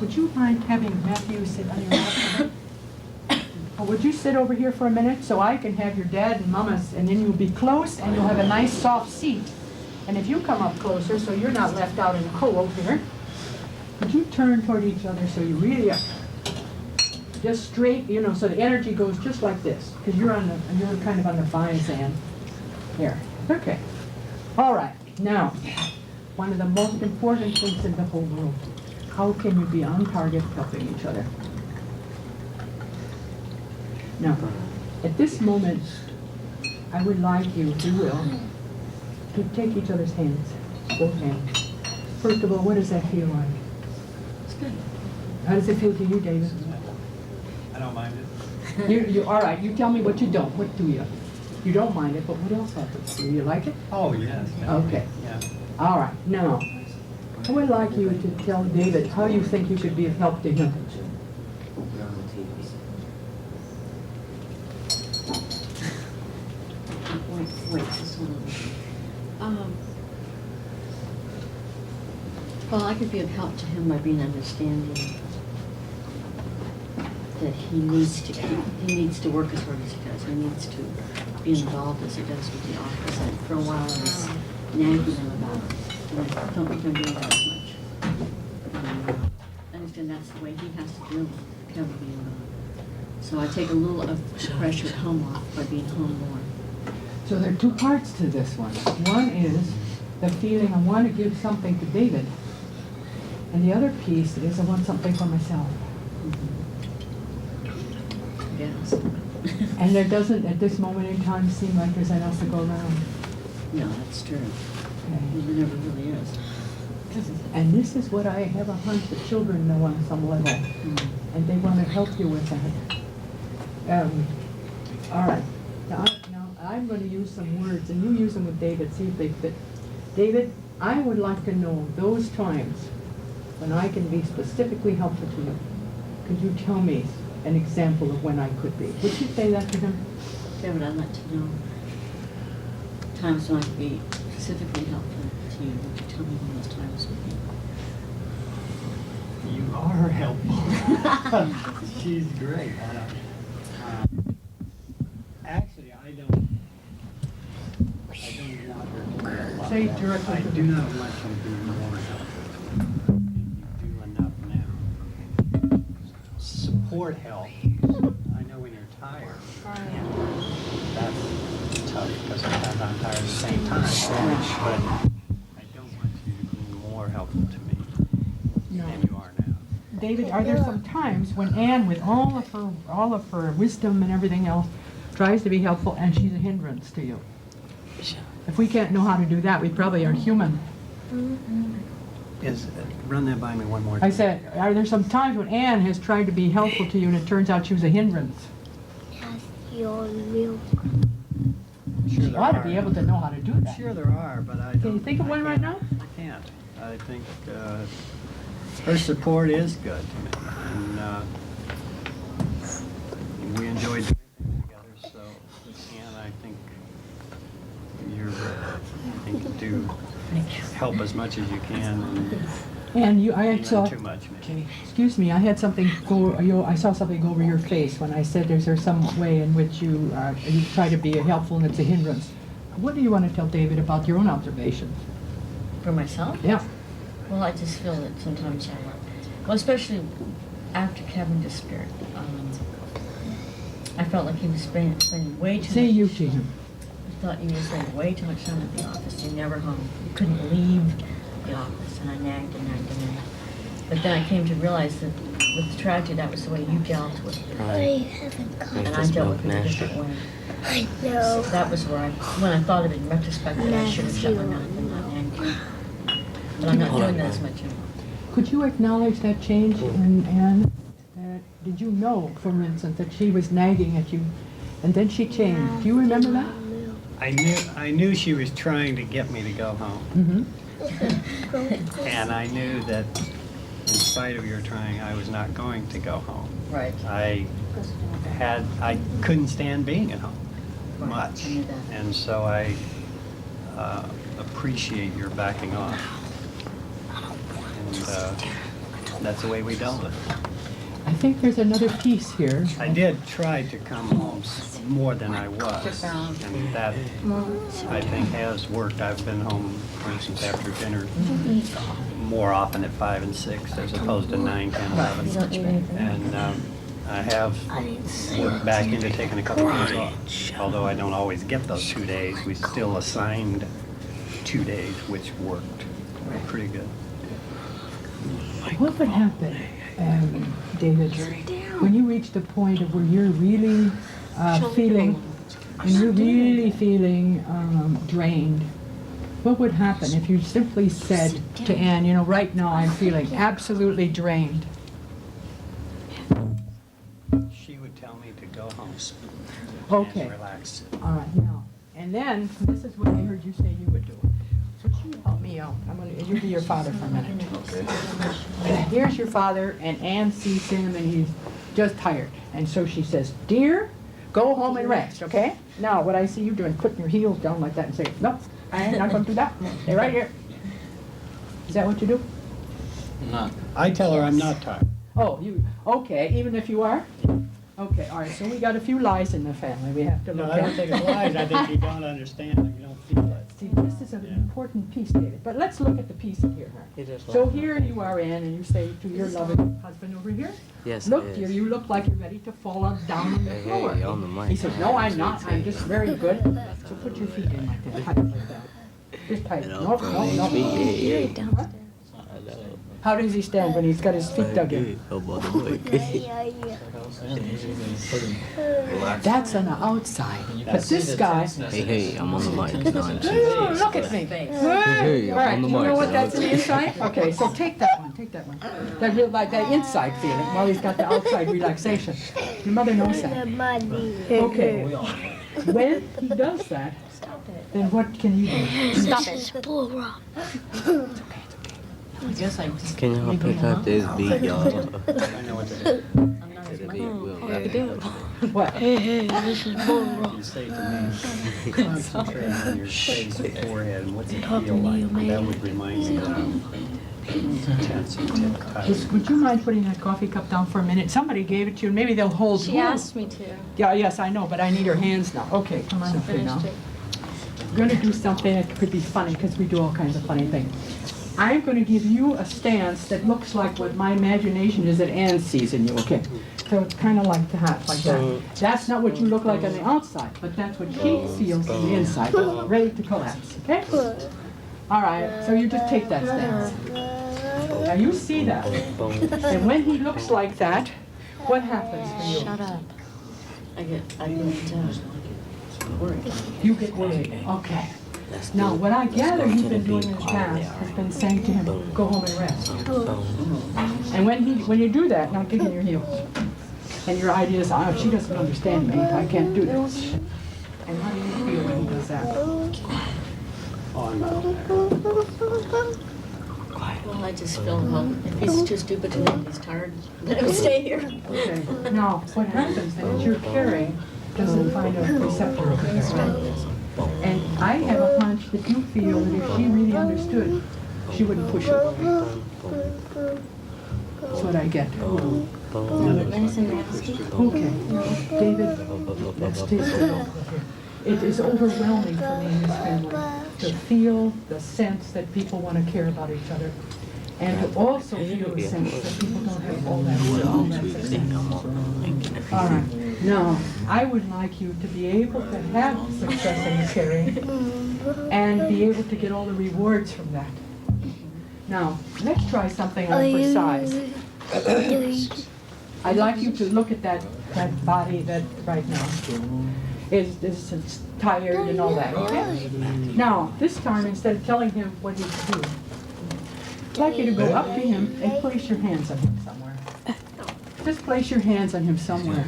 would you mind having Matthew sit on your lap? Or would you sit over here for a minute so I can have your dad and mama's, and then you'll be close and you'll have a nice soft seat. And if you come up closer so you're not left out in the cold here, would you turn toward each other so you really are just straight, so the energy goes just like this, because you're kind of on the fine sand. Here. Okay. All right. Now, one of the most important things in the whole world. How can you be on target helping each other? Now, at this moment, I would like you, if you will, to take each other's hands, both hands. First of all, what does that feel like? It's good. How does it feel to you, David? I don't mind it. All right, you tell me what you don't. What do you? You don't mind it, but what else happens? Do you like it? Oh, yes. Okay. Yeah. All right. Now, I would like you to tell David how you think you could be of help to him. Wait, just one other. Well, I could be of help to him by being understanding that he needs to work as hard as he does. He needs to be involved as he does with the office. And for a while, I was nagging him about it. And I don't think I'm doing that as much. I understand that's the way he has to deal with Kevin being gone. So I take a little of the pressure at home off by being home more. So there are two parts to this one. One is the feeling I want to give something to David. And the other piece is I want something for myself. Yes. And there doesn't, at this moment in time, seem like there's enough to go around. No, that's true. Okay. It never really is. And this is what I have a hunch that children know on some level. And they want to help you with that. All right. Now I'm going to use some words, and you use them with David, see if they fit. David, I would like to know those times when I can be specifically helpful to you. Could you tell me an example of when I could be? Would you say that to him? David, I'd like to know times when I could be specifically helpful to you. Would you tell me when those times would be? You are helpful. She's great. Actually, I don't want her to be a lot. Say directly I to do him. not want you to be more helpful. And you do enough now. Support help. I know when you're tired. That's tough because sometimes I'm tired at the same time. But I don't want you to be more helpful to me than you are now. David, are there some times when Anne, with all of her wisdom and everything else, tries to be helpful and she's a hindrance to you? If we can't know how to do that, we probably aren't human. Run that by me one more I time. said, are there some times when Anne has tried to be helpful to you and it turns out she was a hindrance? Yes, your milk. Sure You there ought to are. be able to know how to do that. Sure there are, but I don't. Can you think of I one right now? can't- I can't. I think her support is good. And we enjoy doing things together, so, and I think you do help as much as you can, And I and had saw, not too much, maybe. excuse me, I had something I saw something go over your face when I said, is there some way in which you try to be helpful and it's a hindrance? What do you want to tell David about your own observations? For myself? Yeah. Well, I just feel that sometimes well, especially after Kevin disappeared, I felt like he was spending way too much. Say you to him. I thought he was spending way too much time at the office. He never home. He couldn't leave the office, and I nagged and nagged and nagged. But then I came to realize that with the tragedy, that was the way you dealt with it. I haven't got And I dealt with it a different way. I know. That was where when I thought of it in retrospect, that I should have shut my mouth and not nagged you. But I'm not doing that as much anymore. Could you acknowledge that change in Anne? Did you know, for instance, that she was nagging at you and then she changed? Do you remember that? I knew she was trying to get me to go home. Mm-hmm. And I knew that in spite of your trying, I was not going to go home. Right. I couldn't stand being at home Right, much. I knew that. And so I appreciate your backing off. And that's the way we dealt with it. I think there's another piece here. I did try to come home more than I was. And that, I think, has worked. I've been home, for instance, after dinner more often at 5 and 6 as opposed to 9, 10, 11. And I have worked back into taking a couple of days off. Although I don't always get those 2 days, we still assigned 2 days, which worked pretty good. What would happen, David, when you reach the point of where you're really feeling drained? What would happen if you simply said to Anne, you know, right now I'm feeling absolutely drained? She would tell me to go home Okay. and relax. All right, now, and then this is what I heard you say you would do. Would you help me out? You be your father for a minute. Here's your father, and Anne sees him, and he's just tired. And so she says, "Dear, go home and rest, okay? Now, what I see you doing, putting your heels down like that and say, nope, I'm not going to do that. Stay right here." Is that what you do? Not. I tell her I'm not tired. Oh, okay, even if you are? Okay, all right, so we got a few lies in the family we have to No, look I at. don't think it's lies. I think you don't understand it. You don't feel it. See, this is an important piece, David, but let's look at the piece here. So here you are, Anne, and you say to your loving husband over here, Yes, "Look, it dear, is. you look like you're ready to fall down on the Hey, floor." hey, on the mic. He says, "No, I'm not. I'm just very good." So put your feet in like that, tight like that. Just tight. No, no, no. What? How does he stand when he's got his feet dug in? That's on the outside. But this guy, Hey, hey, I'm on the mic. No, I'm oh, look at me. Hey, All I'm right, on the you know mic. what that's on the inside? Okay, so take that one, take that one. That real, like that inside feeling, while he's got the outside relaxation. Your mother knows that. Okay, when he does that, then what can you do? Stop it. I guess I just Can y'all leave pick him up this alone. beat, y'all? I know what to do. I'm not his The mother. beat will. What? You say to me, concentrate on your face and forehead and what's it feel like. That would remind me of tense and tight. Would you mind putting that coffee cup down for a minute? Somebody gave it to you, maybe they'll hold. She asked me to. Yeah, yes, I know, but I need her hands now. Okay, come on up here now. Finished it. I'm going to do something that could be funny, because we do all kinds of funny things. I'm going to give you a stance that looks like what my imagination is that Anne sees in you, okay? So it's kind of like that, like that. That's not what you look like on the outside, but that's what she feels on the inside, ready to collapse, okay? All right, so you just take that stance. Now you see that. And when he looks like that, what happens for you? Shut up. I get worried. You get worried, okay. Now, what I gather you've been doing in the past has been saying to him, go home and rest. And when you do that, not kicking your heels, and your idea is, oh, she doesn't understand me, I can't do this. And how do you feel when he does that? Oh, no. Well, I just feel, well, if he's too stupid to think he's tired, let him stay here. Okay. Now, what happens then is your caring doesn't find a receptor over there. And I have a hunch that you feel that if she really understood, she wouldn't push it. That's what I get. Okay. David, let's take it over here. It is overwhelming for me in this family to feel the sense that people want to care about each other, and to also feel the sense that people don't have all that success. All right. Now, I would like you to be able to have success in the caring and be able to get all the rewards from that. Now, let's try something on for size. I'd like you to look at that body that right now is tired and all that, okay? Now, this time, instead of telling him what he should do, I'd like you to go up to him and place your hands on him somewhere. Just place your hands on him somewhere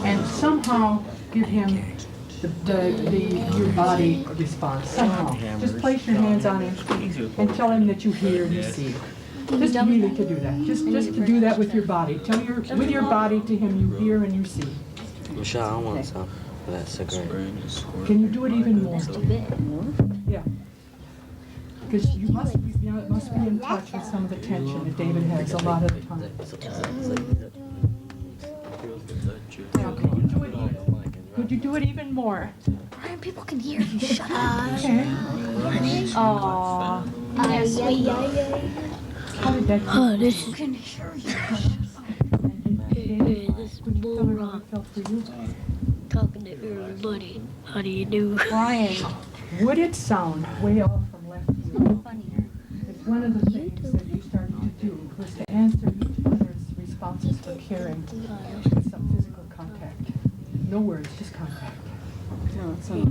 and somehow give him your body response, somehow. Just place your hands on him and tell him that you hear and you see. Just really to do that. Just to do that with your body. Tell with your body to him you hear and you see. Michelle, I want some for that cigarette. Can you do it even more? Yeah. Because you must be, it must be in touch with some of the tension that David has a lot of the time. Now, could you do it even more? Brian, people can hear you. Shut up. Okay. Aww. Yes, sweet. How did that Oh, this is. David, could you tell her how it felt for you? Talking to everybody. How do you do? Brian. Would it sound way off from left field? It's one of the things that you started to do was to answer each other's responses for caring with some physical contact. No words, just contact. No, it's not.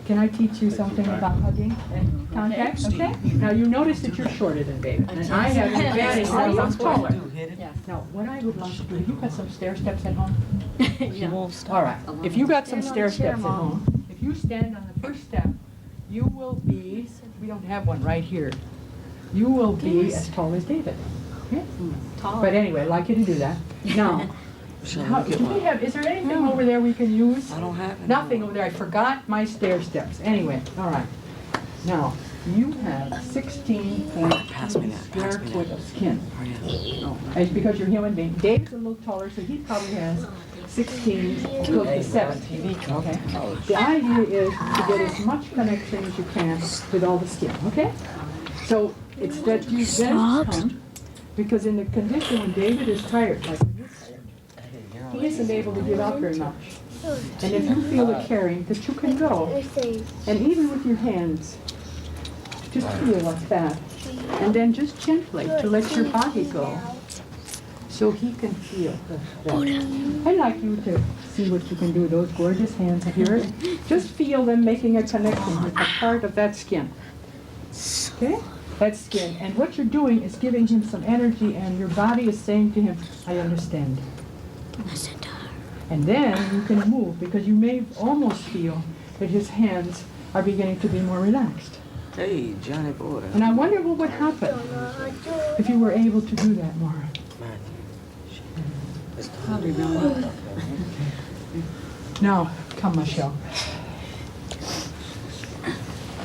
Can I teach you something about hugging and contact? Okay? Now you notice that you're shorter than David, and I have an advantage because I'm taller. Now, what I would like to do, you got some stair steps at home? Yeah. All right. If you got some stair steps at home, if you stand on the first step, you will be, we don't have one right here, you will be as tall as David. Okay? But anyway, I'd like you to do that. Now, is there anything over there we can use? I don't have any. Nothing over there. I forgot my stair steps. Anyway, all right. Now, you have 16.2 square foot of skin. It's because you're a human being. Dave's a little taller, so he probably has 16, close to 17. Okay? The idea is to get as much connection as you can with all the skin. Okay? So it's that you then come, because in the condition when David is tired, like when you're tired, he isn't able to give out very much. And if you feel the caring, that you can go, and even with your hands, just feel like that. And then just gently to let your body go so he can feel that. I'd like you to see what you can do with those gorgeous hands of yours. Just feel them making a connection with a part of that skin. Okay? That skin. And what you're doing is giving him some energy, and your body is saying to him, I understand. And then you can move, because you may almost feel that his hands are beginning to be more relaxed. Hey, Johnny boy. And I wonder what would happen if you were able to do that more. Probably not. Now, come, Michelle.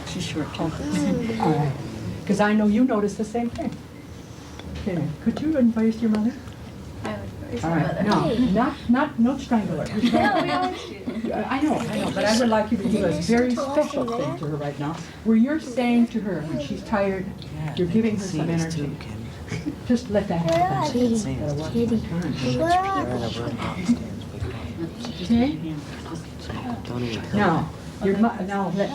She's short too. All right. Because I know you notice the same thing. Okay. Could you embrace your mother? All right. No, no strangler. No, we always do. I know, but I would like you to do a very special thing to her right now, where you're saying to her when she's tired, you're giving her some energy. Just let that happen. Okay? Now,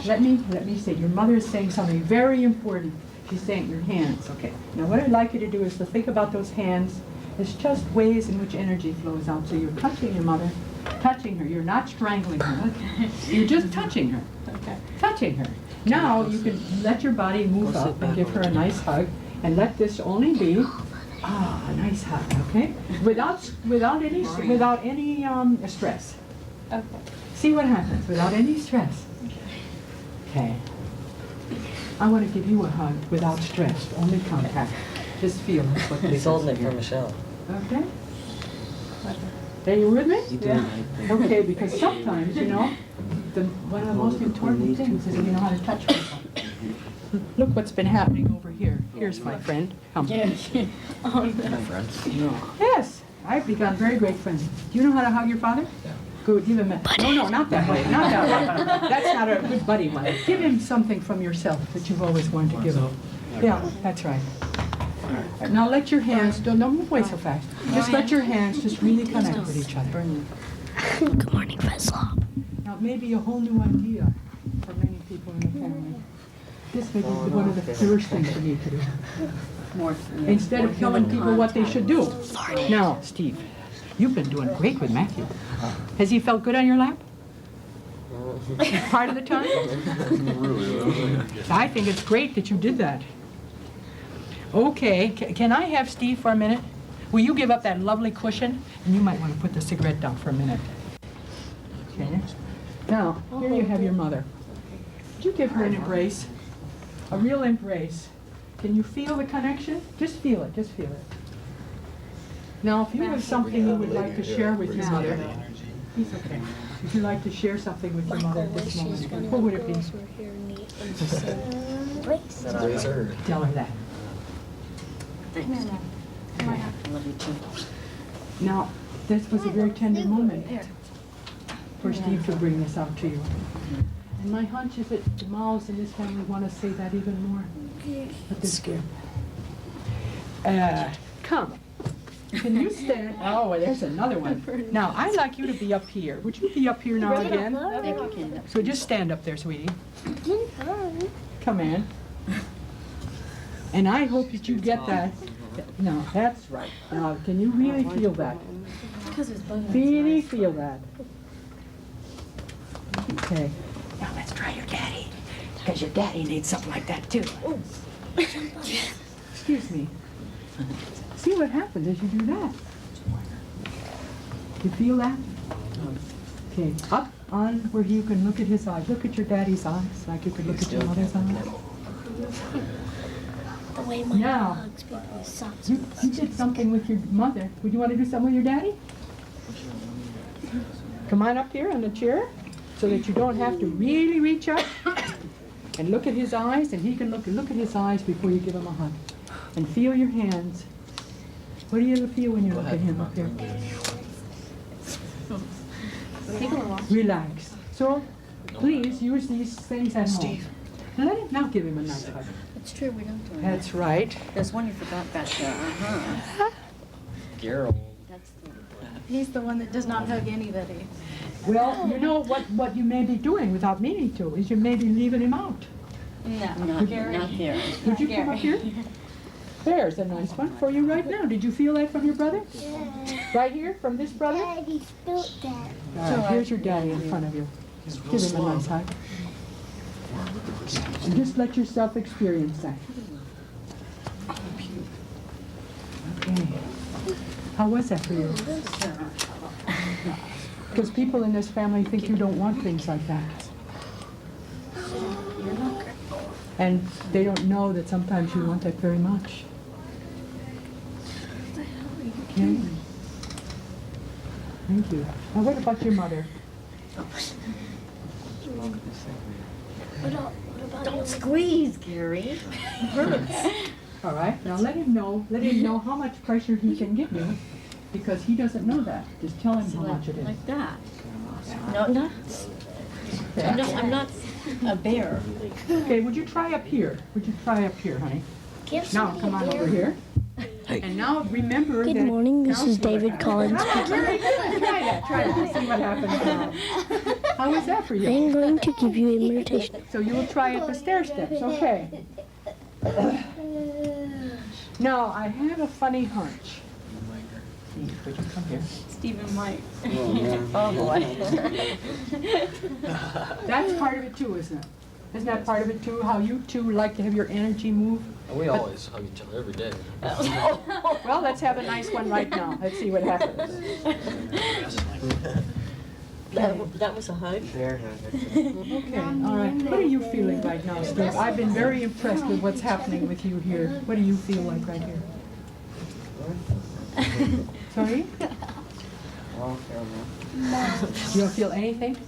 let me say, your mother is saying something very important. She's saying your hands. Okay. Now, what I'd like you to do is to think about those hands. It's just ways in which energy flows out. So you're touching your mother, Touching her. You're not strangling her. You're just touching her. Okay. Touching her. Now you can let your body move up and give her a nice hug, and let this only be a nice hug, okay? Without any stress. Okay. See what happens without any stress. Okay. I want to give you a hug without stress, only contact. Just feel that's what He's this holding is it for here. Michelle. Okay? Are you with me? You doing anything? Okay, because sometimes, you know, one of the most important things is you know how to touch people. Look what's been happening over here. Here's my friend. Come. Friends. Yes, I've become very great friends. Do you know how to hug your father? Good, give him a... No, not that way, not that way. That's not a good buddy one. Give him something from yourself that you've always wanted to give him. Yeah, that's right. Now let your hands, don't move away so fast. Just let your hands just really connect with each other. Good morning, Veslop. Now it may be a whole new idea for many people in the family. This may be one of the first things you need to do. Instead of telling people what they should do. Now, Steve, you've been doing great with Matthew. Has he felt good on your lap? Part of the time? I think it's great that you did that. Okay, can I have Steve for a minute? Will you give up that lovely cushion? And you might want to put the cigarette down for a minute. Okay. Now, here you have your mother. Would you give her an embrace? A real embrace. Can you feel the connection? Just feel it, just feel it. Now, if you have something you would like to share with your mother, it's okay. If you'd like to share something with your mother at this moment, what would it be? Tell her that. Thanks. I love you too. Now, this was a very tender moment for Steve to bring this out to you. And my hunch is that the mouths in this family want to say that even more. But they're scared. Come. Can you stand? Oh, well, there's another one. Now, I'd like you to be up here. Would you be up here now again? So just stand up there, sweetie. Come in. And I hope that you get that. No, that's right. Now, can you really feel that? Really feel that. Okay. Now let's try your daddy. Because your daddy needs something like that too. Excuse me. See what happens as you do that. You feel that? Okay. Up on where you can look at his eyes. Look at your daddy's eyes like you could look at your mother's eyes. The way my Now, hugs people sucks. you did something with your mother. Would you want to do something with your daddy? Come on up here on the chair so that you don't have to really reach up and look at his eyes, and he can look at his eyes before you give him a hug. And feel your hands. What do you feel when you look at him up here? Relax. So please use these things at home. Let him now give him a nice hug. It's true, we don't do that. That's right. There's one you forgot back there. Gerald. That's the He's the one that does not hug anybody. Well, you know what you may be doing without meaning to is you may be leaving him out. No, not there. Would you come up here? There's a nice one for you right now. Did you feel that from your brother? Yeah. Right here, from this brother? All Daddy spilt that. right, here's your daddy in front of you. Give him a nice hug. And just let yourself experience that. Okay. How was that for you? Because people in this family think you don't want things like that. And they don't know that sometimes you want that very much. Okay? Thank you. Now what about your mother? Don't squeeze, Gary. It hurts. All right, now let him know how much pressure he can give you, because he doesn't know that. Just tell him how much it is. Like that. No, not. I'm not a bear. Okay, would you try up here? Would you try up here, honey? Now come on over here. And now remember that... Good morning, this now is see what David happens. Collins Ah, very good. Try that. See what happens now. How was that for you? I'm going to give you a meditation. So you will try at the stair steps, okay? Now, I have a funny hunch Steve, would you come here? Steve and Mike. Oh, boy. That's part of it too, isn't it? Isn't that part of it too, how you two like to have your energy move? We always hug each other every day. Well, let's have a nice one right now. Let's see what happens. That was a hug? Okay, all right. What are you feeling right now, Steve? I've been very impressed with what's happening with you here. What do you feel like right here? Sorry? You don't feel anything? Is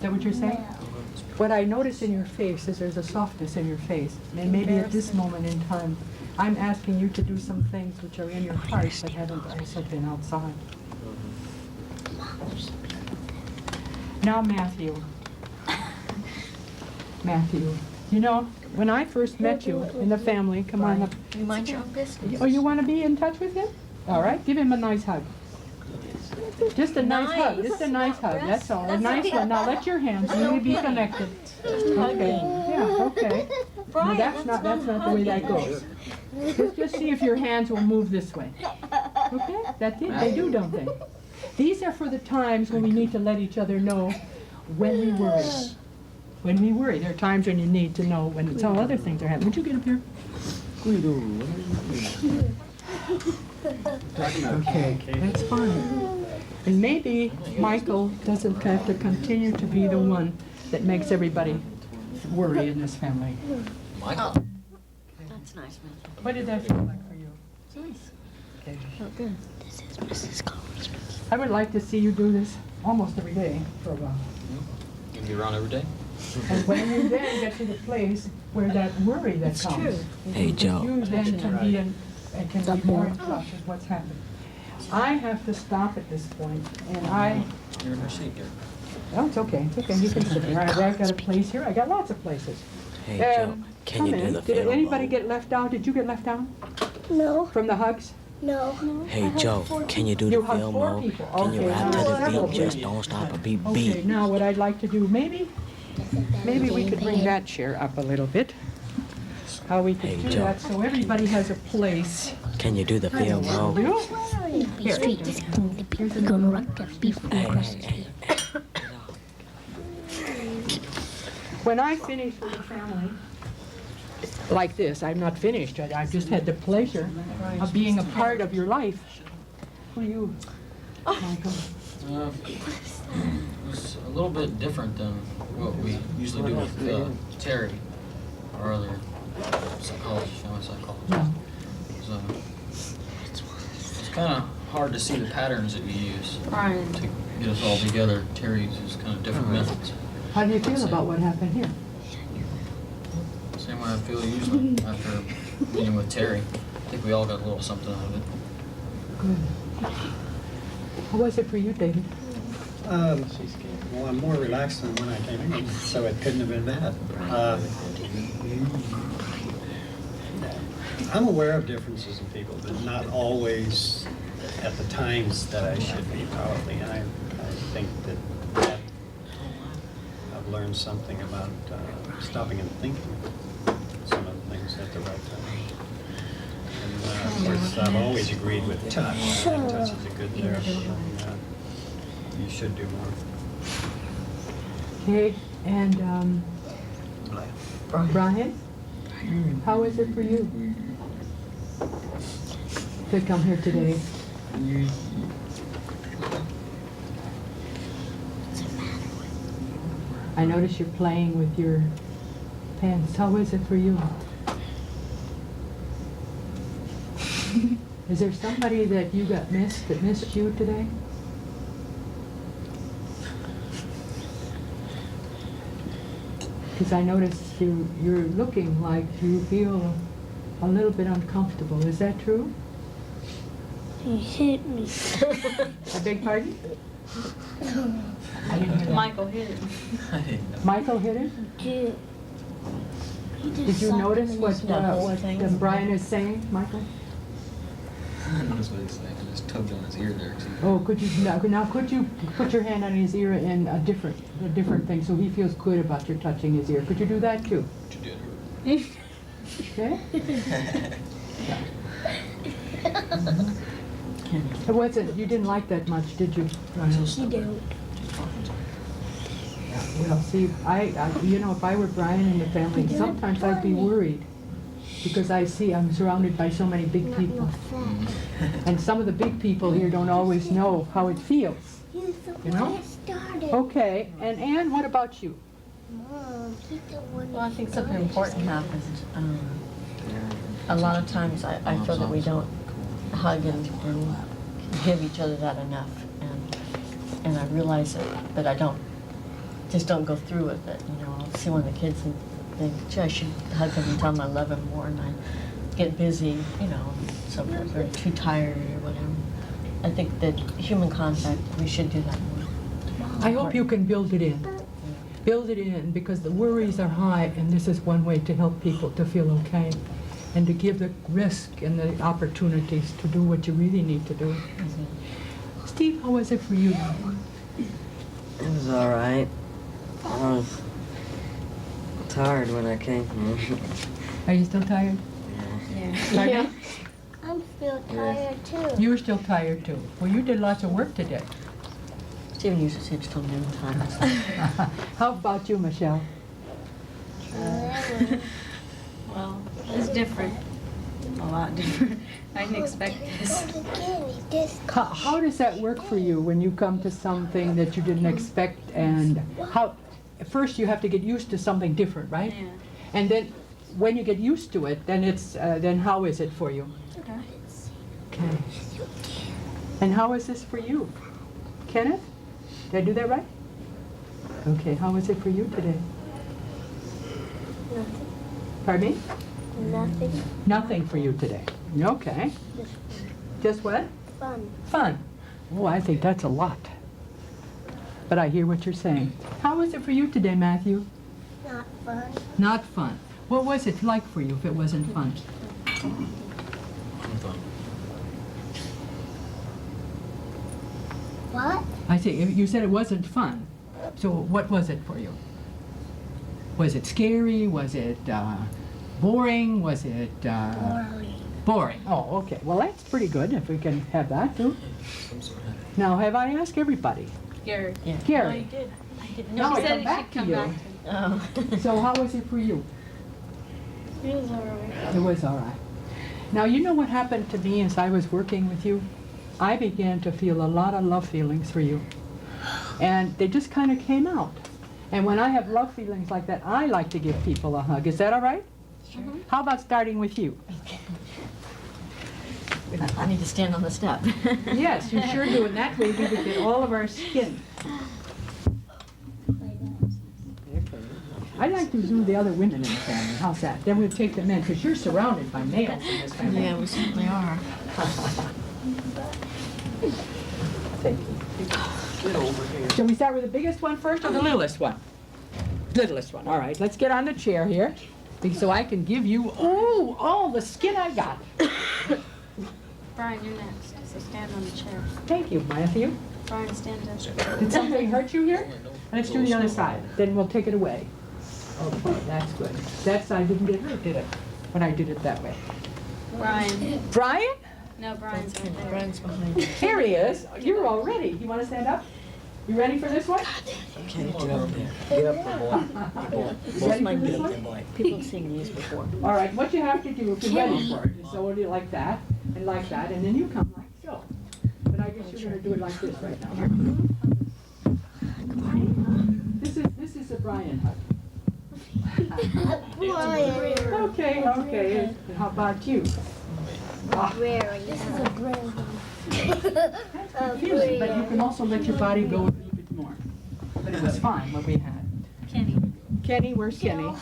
that what you're saying? What I notice in your face is there's a softness in your face. And maybe at this moment in time, I'm asking you to do some things which are in your heart but haven't also been outside. Now, Matthew. Matthew, you know, when I first met you in the family, come on up. You mind your own business. Oh, you want to be in touch with him? All right, give him a nice hug. Just a nice hug, just a nice hug, that's all, a nice one. Now let your hands really be connected. Okay, yeah, okay. No, that's not the way that goes. Just see if your hands will move this way. Okay, that's it, they do, don't they? These are for the times when we need to let each other know when we worry. When we worry, there are times when you need to know when it's all other things are happening. Would you get up here? Okay, that's fine. And maybe Michael doesn't have to continue to be the one that makes everybody worry in this family. Michael? That's nice, man. What did that feel like for you? Nice. Okay. Felt good. This is Mrs. Collins. I would like to see you do this almost every day for a while. You be around every day? And when you then get to the place where that worry that It's comes, true. Hey, Joe. you then can be in, can be more in touch with what's happening. I have to stop at this point, and You're in your seat here. oh, it's okay, you can sit there. I've got a place here, I got lots of places. Hey, Joe. Can you come do in. the Did film anybody mode? get left out? Did you get left out No, from the hugs? no. Hey, Joe. Can you do You the hug film 4 mode? people. Can you Okay, rap to now the several beat? Just people. don't stop a beat. Okay, Beat. now what I'd like to do, maybe we could bring that chair up a little bit. How we could Hey, do Joe. that so everybody has a place. Can you do the film mode? You? Here. Street is going to be gonna rock that before Hey, Christmas. hey, When I finish with the family, like this, I'm not finished. I've just had the pleasure of being a part of your life. Who are you, Michael? It was a little bit different than what we usually do with Terry, our other psychologist, family psychologist. Yeah. So, it's kind of hard to see the patterns that you use Brian. to get us all together. Terry uses kind of different methods. How do you feel about what happened here? Same way I feel usually after meeting with Terry. I think we all got a little something out of it. Good. How was it for you, David? Well, I'm more relaxed than when I came in, so it couldn't have been bad. I'm aware of differences in people, but not always at the times that I should be, probably. And I think that I've learned something about stopping and thinking some of the things at the right time. And of course, I've always agreed with touch. I think touch is a good therapy, and you should do more. Okay, and Brian, how is it for you to come here today? I notice you're playing with your pants. How is it for you? Is there somebody that you got missed that missed you today? Because I noticed you're looking like you feel a little bit uncomfortable. Is that true? He hit me. I beg pardon? I didn't hear that. Michael hit him. Michael hit him? Dude. Did you notice what whole thing? Brian is saying, Michael? I noticed what he's saying. I just tugged on his ear there. Oh, could you now could you put your hand on his ear in a different thing so he feels good about your touching his ear? Could you do that too? But you did hurt. Okay. Kenny. It wasn't, you didn't like that much, did you, Brian? You do. Well, see, you know, if I were Brian and the family, sometimes I'd be worried. Because I see I'm surrounded by so many big people. And some of the big people here don't always know how it feels. You know? Okay, and Anne, what about you? Well, I think something important happens. A lot of times I feel that we don't hug and give each other that enough. And I realize that I don't go through with it. You know, I'll see one of the kids and think, gee, I should hug him and tell him I love him more, and I get busy, you know, so or too tired or whatever. I think that human contact, we should do that more. I hope you can build it in. Build it in, because the worries are high, and this is one way to help people to feel okay, and to give the risk and the opportunities to do what you really need to do. Steve, how was it for you? It was alright. I was tired when I came here. Are you still tired? Yeah. I'm still tired too. You were still tired too. Well, you did lots of work today. Stephen used to teach till noon time. How about you, Michelle? Well, it's different. A lot different. I didn't expect this. How does that work for you when you come to something that you didn't expect, and how, first you have to get used to something different, right? Yeah. And then when you get used to it, then it's, then how is it for you? Okay. And how is this for you? Kenneth? Did I do that right? Okay, how is it for you today? Nothing. Pardon me? Nothing. Nothing for you today. Okay. Just what? Fun. Fun. Oh, I think that's a lot. But I hear what you're saying. How was it for you today, Matthew? Not fun. Not fun. What was it like for you if it wasn't fun? What? I say, you said it wasn't fun. So what was it for you? Was it scary? Was it boring? Was it boring? Oh, okay. Well, that's pretty good if we can have that too. Now, have I asked everybody? Gary. Yeah. Gary. No, you did. I didn't Now know. I She said come it back should to come you. back. Oh. So how was it for you? It was alright. It was all right. Now, you know what happened to me as I was working with you? I began to feel a lot of love feelings for you. And they just kind of came out. And when I have love feelings like that, I like to give people a hug. Is that all right? Sure. How about starting with you? I need to stand on the step. Yes, you sure do. And that way we would get all of our skin. I'd like to do the other women in the family. How's that? Then we'll take the men, because you're surrounded by males in this family. Yeah, we certainly are. Thank you. Shall we start with the biggest one first or the littlest one? Littlest one. All right, let's get on the chair here, so I can give you, oh, all the skin I got. Brian, you're next. So stand on the chair. Thank you, Matthew. Brian, stand up. Did something hurt you here? Let's do the other side. Then we'll take it away. Okay, that's good. That side didn't get hurt, did it? When I did it that way. Brian. Brian? No, Brian's right there. Brian's behind you. Here he is. You're all ready. You want to stand up? You ready for this one? Okay, get up there. Get up there, boy. Ready my for this good one? boy. People have seen these before. All right, what you have to do if you're ready for it is hold it like that, and then you come like so. But I guess you're going to do it like this right now. This is a Brian hug. Brian. Okay, okay. And how about you? This is a brand. That's confusing, but you can also let your body go a little bit more. But it was fine what we had. Kenny. Kenny, where's Kenny?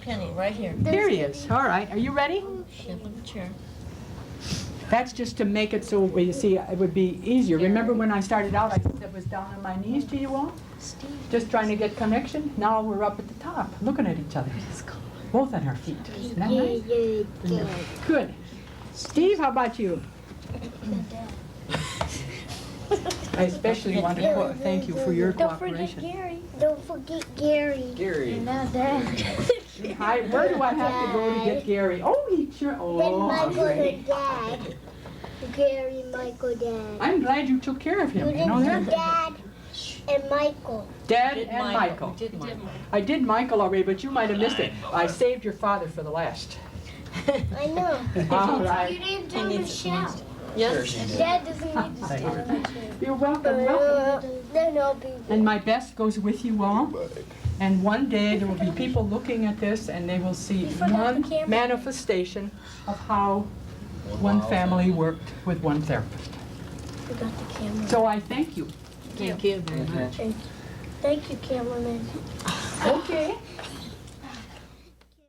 Kenny, right here. Here he is. All right, are you ready? Stand on the chair. That's just to make it so we see it would be easier. Remember when I started out, I said it was down on my knees to you all? Just trying to get connection. Now we're up at the top, looking at each other. Both on our feet. Isn't that nice? Good. Steve, how about you? I especially want to thank you for your Don't forget cooperation. Gary. Don't forget Gary. Gary. And now Dad. Hi, where do I have to go to get Gary? Oh, he sure. Then Oh, Michael great. and Dad. carry Michael, Dad. I'm glad you took care of You him. You know didn't do that? Dad and Michael. Dad Did and Michael. We did Michael. I did Michael already, but you might have missed it. I saved your father for the last. I know. All You right. didn't do Michelle. Yes. Dad doesn't need to stand on the chair. You're welcome. welcome. Then I'll be And my best goes with you all. And one day there will be people looking at this and they will see forgot one the camera. manifestation of how one family worked with one therapist. forgot the camera. So I thank you. Thank you very much. Thank you, cameraman. Okay.